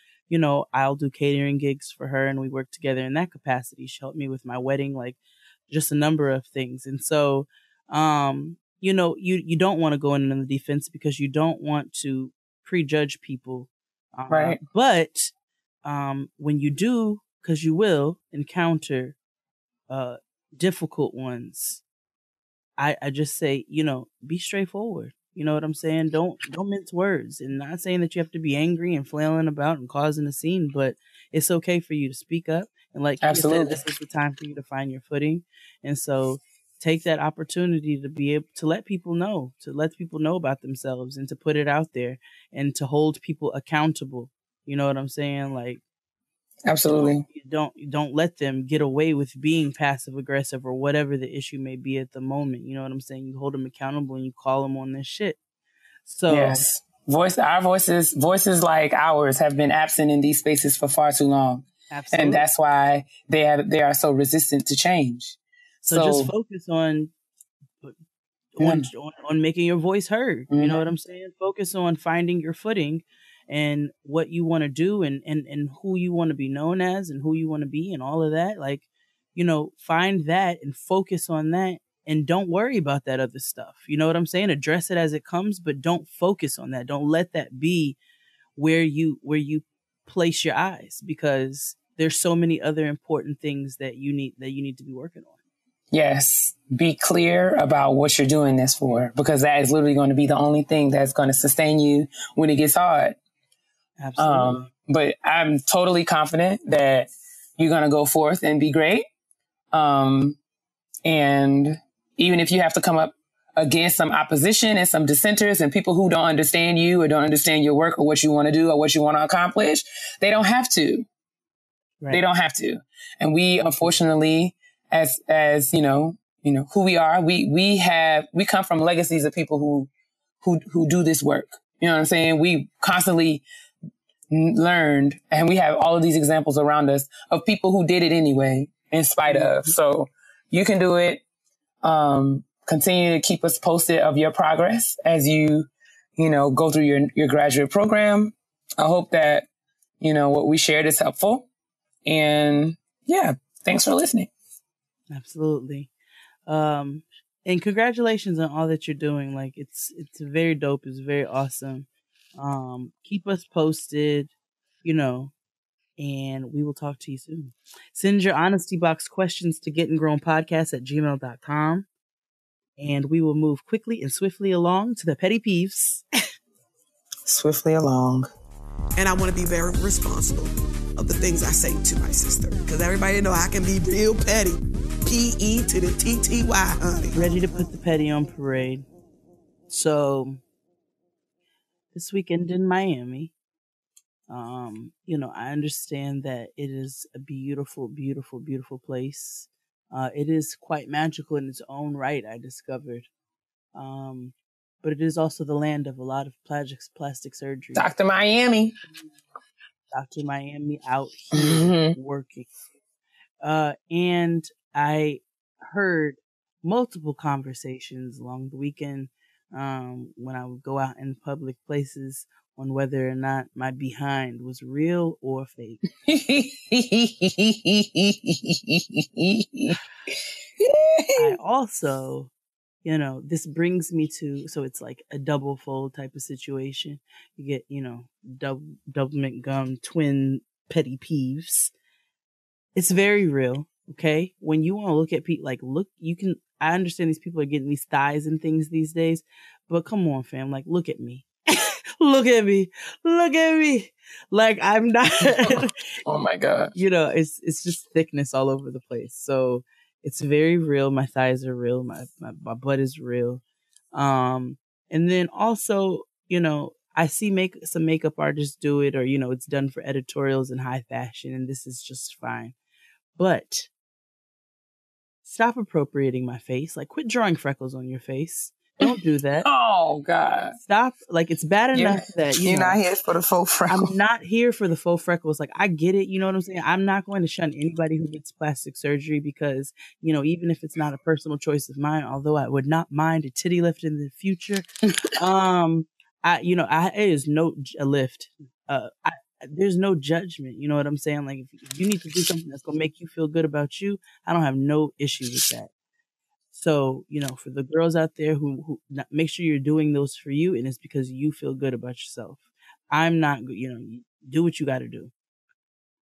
I'll do catering gigs for her, and we work together in that capacity. She helped me with my wedding, like just a number of things. And so, you don't want to go in the defense because you don't want to prejudge people. Right. But when you do, because you will encounter difficult ones, I just say, be straightforward. You know what I'm saying? Don't mince words. And not saying that you have to be angry and flailing about and causing a scene, but it's okay for you to speak up. And like you said, this is the time for you to find your footing. And so take that opportunity to be able to let people know about themselves and to put it out there and to hold people accountable. You know what I'm saying? Like, absolutely. Don't let them get away with being passive aggressive or whatever the issue may be at the moment. You know what I'm saying? You hold them accountable and you call them on this shit. So yes, our voices like ours have been absent in these spaces for far too long. Absolutely. And that's why they are so resistant to change. So just focus on making your voice heard. You know what I'm saying? Focus on finding your footing and what you want to do and who you want to be known as and who you want to be and all of that. Like, find that and focus on that and don't worry about that other stuff. You know what I'm saying? Address it as it comes, but don't focus on that. Don't let that be where you place your eyes, because there's so many other important things that you need to be working on. Yes. Be clear about what you're doing this for, because that is literally going to be the only thing that's going to sustain you when it gets hard. Absolutely. But I'm totally confident that you're going to go forth and be great. And even if you have to come up against some opposition and some dissenters and people who don't understand you or don't understand your work or what you want to do or what you want to accomplish, they don't have to. Right. They don't have to. And we, unfortunately, as who we are, we come from legacies of people who do this work. You know what I'm saying? We constantly learned, and we have all of these examples around us of people who did it anyway, in spite of. So you can do it. Continue to keep us posted of your progress as you go through your graduate program. I hope that, what we shared is helpful. And yeah, thanks for listening. Absolutely. And congratulations on all that you're doing. Like it's very dope. It's very awesome. Keep us posted, and we will talk to you soon. Send your honesty box questions to gettinggrownpodcast@gmail.com. And we will move quickly and swiftly along to the petty peeves. Swiftly along. And I want to be very responsible of the things I say to my sister, because everybody know I can be real petty. P-E to the T-T-Y, honey. Ready to put the petty on parade. So, this weekend in Miami, I understand that it is a beautiful, beautiful, beautiful place. It is quite magical in its own right, I discovered. But it is also the land of a lot of plastic surgery. Dr. Miami out here working. And I heard multiple conversations along the weekend when I would go out in public places on whether or not my behind was real or fake. I also, this brings me to, so it's like a double fold type of situation. You get, double McGum twin petty peeves. It's very real. Okay. When you want to look at people, you can I understand these people are getting these thighs and things these days, but come on, fam. Like, look at me. Look at me. Look at me. Like, I'm not. Oh my God. You know, it's just thickness all over the place. So it's very real. My thighs are real. My butt is real. And then also, you know, I see some makeup artists do it, or, you know, it's done for editorials and high fashion, and this is just fine. But stop appropriating my face. Like, quit drawing freckles on your face. Don't do that. Oh God. Stop. Like, it's bad enough that you're not here for the faux freckles. I'm not here for the faux freckles. Like, I get it. You know what I'm saying? I'm not going to shun anybody who gets plastic surgery because, you know, even if it's not a personal choice of mine, although I would not mind a titty lift in the future, it is no a lift. There's no judgment. You know what I'm saying? Like, if you need to do something that's going to make you feel good about you, I don't have no issue with that. So, you know, for the girls out there who make sure you're doing those for you, and it's because you feel good about yourself. I'm not, you know, do what you got to do.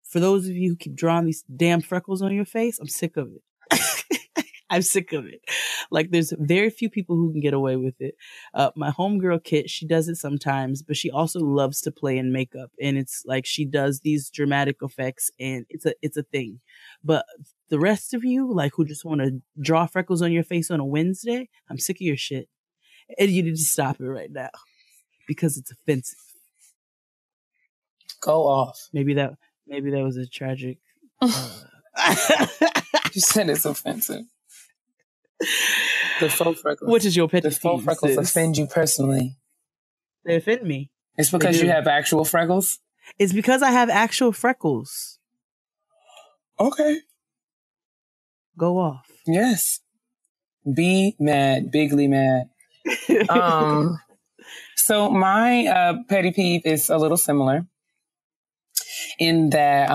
For those of you who keep drawing these damn freckles on your face, I'm sick of it. I'm sick of it. Like, there's very few people who can get away with it. My homegirl Kit, she does it sometimes, but she also loves to play in makeup, and it's like she does these dramatic effects, and it's a thing. But the rest of you, like, who just want to draw freckles on your face on a Wednesday, I'm sick of your shit, and you need to stop it right now because it's offensive. Go off. Maybe that was a tragic. You said it's offensive. The faux freckles. What is your pet? The faux freckles offend you personally. They offend me. It's because you have actual freckles? It's because I have actual freckles. Okay. Go off. Yes. Be mad. Bigly mad. So my petty peeve is a little similar in that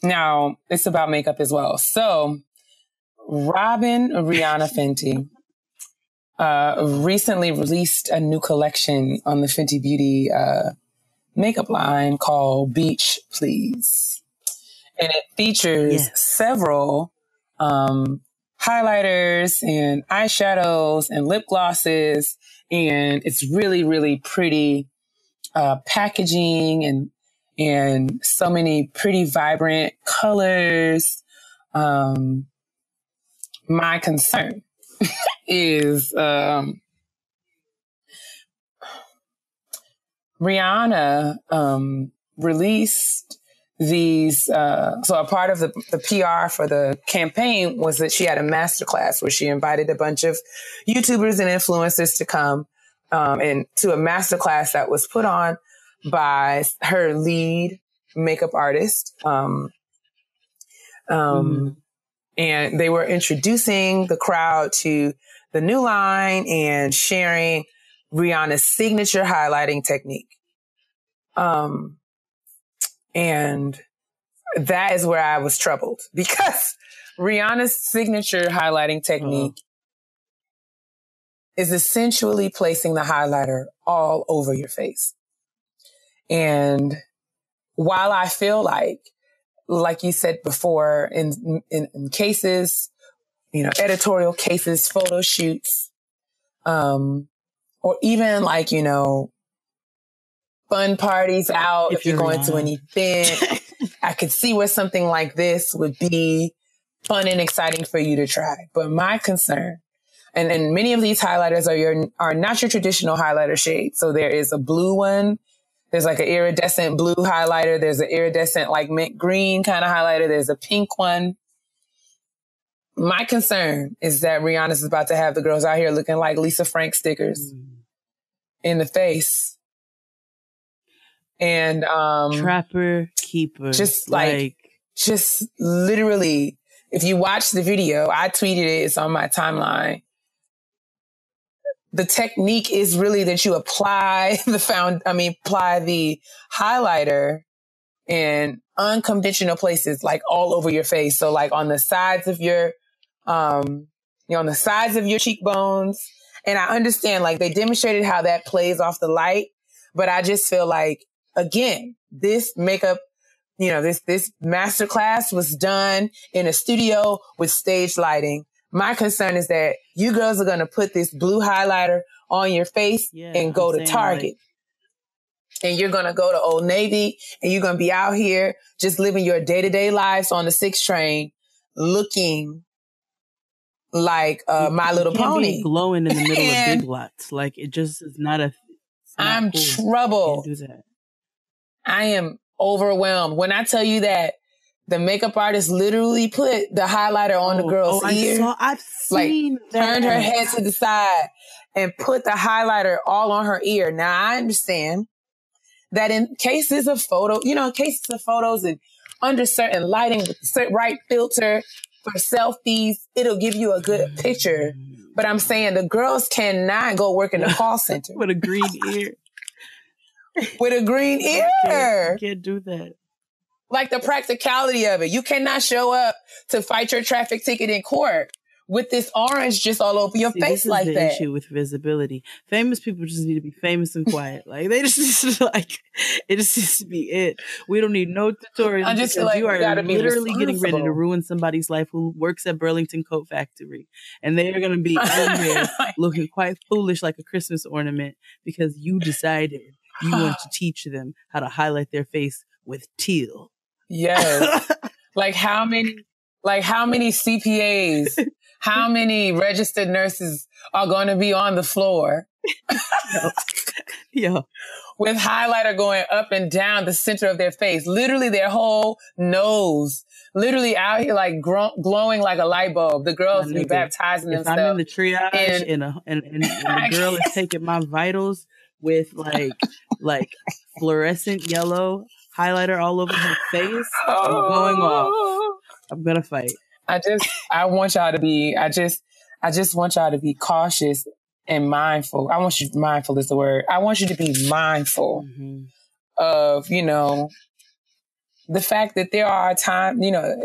now it's about makeup as well. So Robin Rihanna Fenty recently released a new collection on the Fenty Beauty makeup line called Beach Please. And it features several highlighters and eyeshadows and lip glosses. And it's really, really pretty packaging and so many pretty vibrant colors. My concern is Rihanna released these. So a part of the PR for the campaign was that she had a masterclass where she invited a bunch of YouTubers and influencers to come and to a masterclass that was put on by her lead makeup artist. And they were introducing the crowd to the new line and sharing Rihanna's signature highlighting technique. And that is where I was troubled because Rihanna's signature highlighting technique is essentially placing the highlighter all over your face. And while I feel like you said before, in cases, you know, editorial cases, photo shoots, or even like, you know, fun parties out, if you're going to an event, I could see where something like this would be fun and exciting for you to try. But my concern, and many of these highlighters are not your traditional highlighter shade. So there is a blue one. There's like an iridescent blue highlighter. There's an iridescent like mint green kind of highlighter. There's a pink one. My concern is that Rihanna's about to have the girls out here looking like Lisa Frank stickers in the face. And Trapper Keeper. Just literally, if you watch the video, I tweeted it, it's on my timeline. The technique is really that you apply the highlighter in unconventional places, like all over your face. So like on the sides of your, on the sides of your cheekbones. And I understand, like, they demonstrated how that plays off the light, but I just feel like, again, this makeup this master class was done in a studio with stage lighting. My concern is that you girls are going to put this blue highlighter on your face and go to Target. And you're going to go to Old Navy and you're going to be out here just living your day-to-day lives on the 6 train looking like My Little Pony. Be glowing in the middle of Big Lots. Like, it just is not a... I'm troubled. Can't do that. I am overwhelmed. When I tell you that the makeup artist literally put the highlighter on the girl's ear. I've seen that. Turned her head to the side and put the highlighter all on her ear. Now, I understand that in cases of photos and under certain lighting with the right filter for selfies, it'll give you a good picture. But I'm saying the girls cannot go work in the call center. With a green ear. With a green ear. You can't do that. Like the practicality of it. You cannot show up to fight your traffic ticket in court with this orange just all over your face like that. This is the issue with visibility. Famous people just need to be famous and quiet. Like, they just need to, it just needs to be it. We don't need no tutorials. I just feel like you are literally getting ready to ruin somebody's life who works at Burlington Coat Factory. And they are going to be in there looking quite foolish like a Christmas ornament because you decided you want to teach them how to highlight their face with teal. Yes. Like how many CPAs, how many registered nurses are going to be on the floor? Yo. With highlighter going up and down the center of their face, literally their whole nose, literally out here like glowing like a light bulb. The girls be baptizing themselves. If I'm in the triage and the girl is taking my vitals with like fluorescent yellow highlighter all over her face, I'm going off. I'm gonna fight. I want y'all to be. I just want y'all to be cautious and mindful. Mindful is the word. I want you to be mindful of, the fact that there are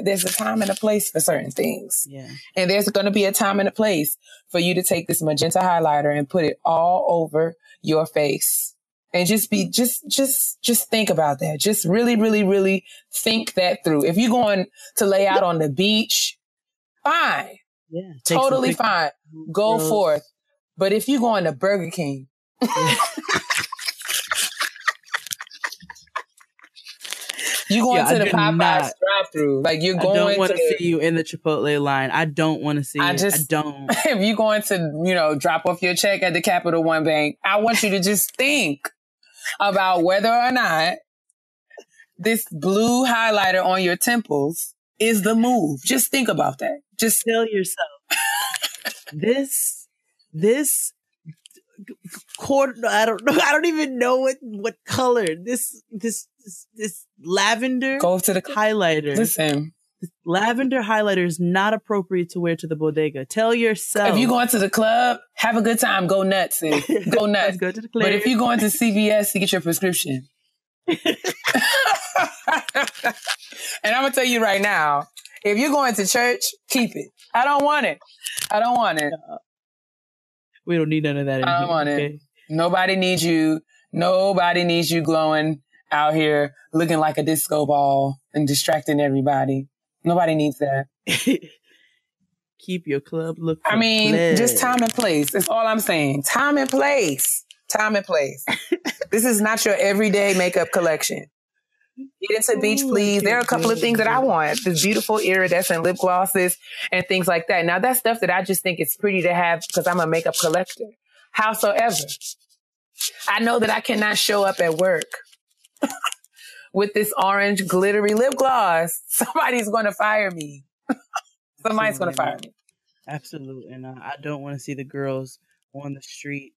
there's a time and a place for certain things. Yeah. And there's going to be a time and a place for you to take this magenta highlighter and put it all over your face. And just think about that. Just really, really, really think that through. If you're going to lay out on the beach, fine. Yeah. Totally fine. Go forth. But if you're going to Burger King, you going to the Popeyes drive-thru. Like you're going. I don't want to see you in the Chipotle line. I don't want to see I don't. If you're going to, drop off your check at the Capital One Bank, I want you to just think about whether or not this blue highlighter on your temples is the move. Just think about that. Just tell yourself this quarter. I don't even know what color this lavender go to the highlighter. Listen, lavender highlighter is not appropriate to wear to the bodega. Tell yourself. If you're going to the club, have a good time. Go nuts, sis. Go nuts. Go to the club. But if you're going to CVS to get your prescription, and I'm gonna tell you right now, if you're going to church, keep it. I don't want it. We don't need none of that in I don't want it. Nobody needs you. Nobody needs you glowing out here looking like a disco ball and distracting everybody. Nobody needs that. Keep your club look. Just time and place. That's all I'm saying. Time and place. Time and place. This is not your everyday makeup collection. Get into Beach Please. There are a couple of things that I want. The beautiful iridescent lip glosses and things like that. Now, that's stuff that I just think is pretty to have because I'm a makeup collector. Howsoever, I know that I cannot show up at work with this orange glittery lip gloss. Somebody's going to fire me. Somebody's going to fire me. Absolutely. And I don't want to see the girls on the street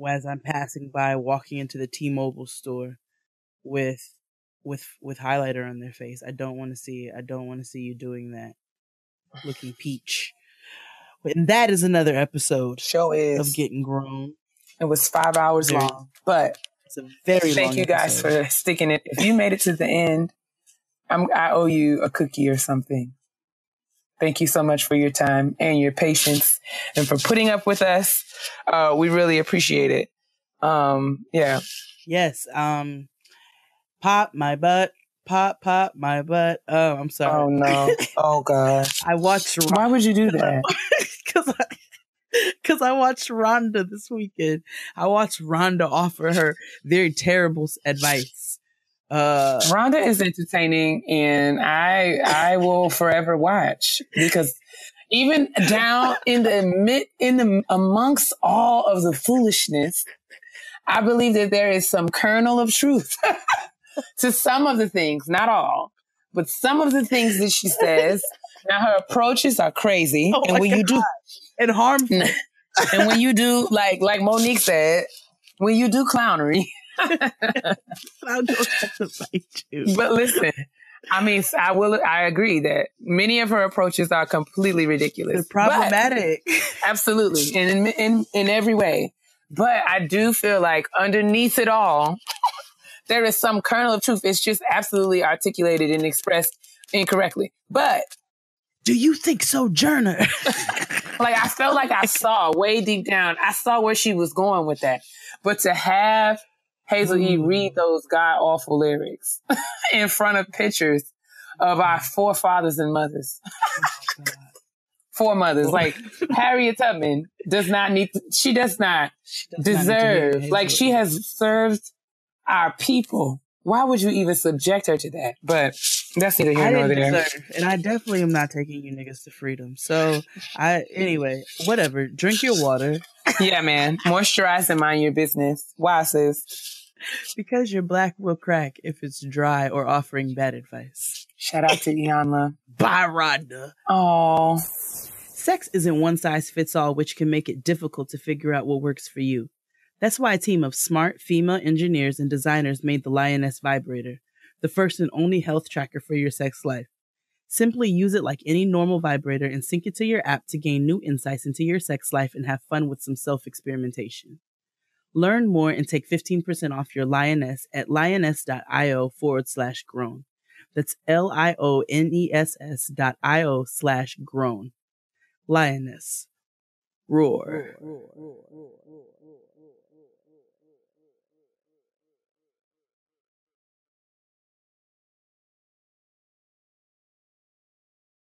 as I'm passing by, walking into the T-Mobile store with highlighter on their face. I don't want to see it. I don't want to see you doing that. Looking peach. And that is another episode of Getting Grown. It was 5 hours long, but it's a very long Thank you guys for sticking it. If you made it to the end, I owe you a cookie or something. Thank you so much for your time and your patience and for putting up with us. We really appreciate it. Yeah. Yes. Pop my butt, pop, pop my butt. Oh, I'm sorry. Oh, no. Oh, God. I watched... Why would you do that? Because I watched Rhonda this weekend. I watched Rhonda offer her very terrible advice. Rhonda is entertaining, and I will forever watch, because even down amongst all of the foolishness, I believe that there is some kernel of truth to some of the things, not all, but some of the things that she says. Now, her approaches are crazy, and when you do, and harmful, and when you do, like Monique said, when you do clownery. I'll go to fight you. But listen, I mean, I agree that many of her approaches are completely ridiculous. They're problematic. Absolutely. In every way. But I do feel like underneath it all, there is some kernel of truth. It's just absolutely articulated and expressed incorrectly. But do you think Sojourner? Like, I felt like I saw way deep down, I saw where she was going with that. But to have Hazel E read those god-awful lyrics in front of pictures of our forefathers and mothers. Four mothers. Like, Harriet Tubman does not deserve, like, she has served our people. Why would you even subject her to that? But that's neither here nor there. And I definitely am not taking you niggas to freedom. So, anyway, whatever. Drink your water. Yeah, man. Moisturize and mind your business. Why, sis? Because your black will crack if it's dry or offering bad advice. Shout out to Iyanla. Bye, Rhonda. Oh. Sex isn't one size fits all, which can make it difficult to figure out what works for you. That's why a team of smart female engineers and designers made the Lioness Vibrator, the first and only health tracker for your sex life. Simply use it like any normal vibrator and sync it to your app to gain new insights into your sex life and have fun with some self-experimentation. Learn more and take 15% off your Lioness at lioness.io/grown. That's LIONESS.io/grown. Lioness. Roar.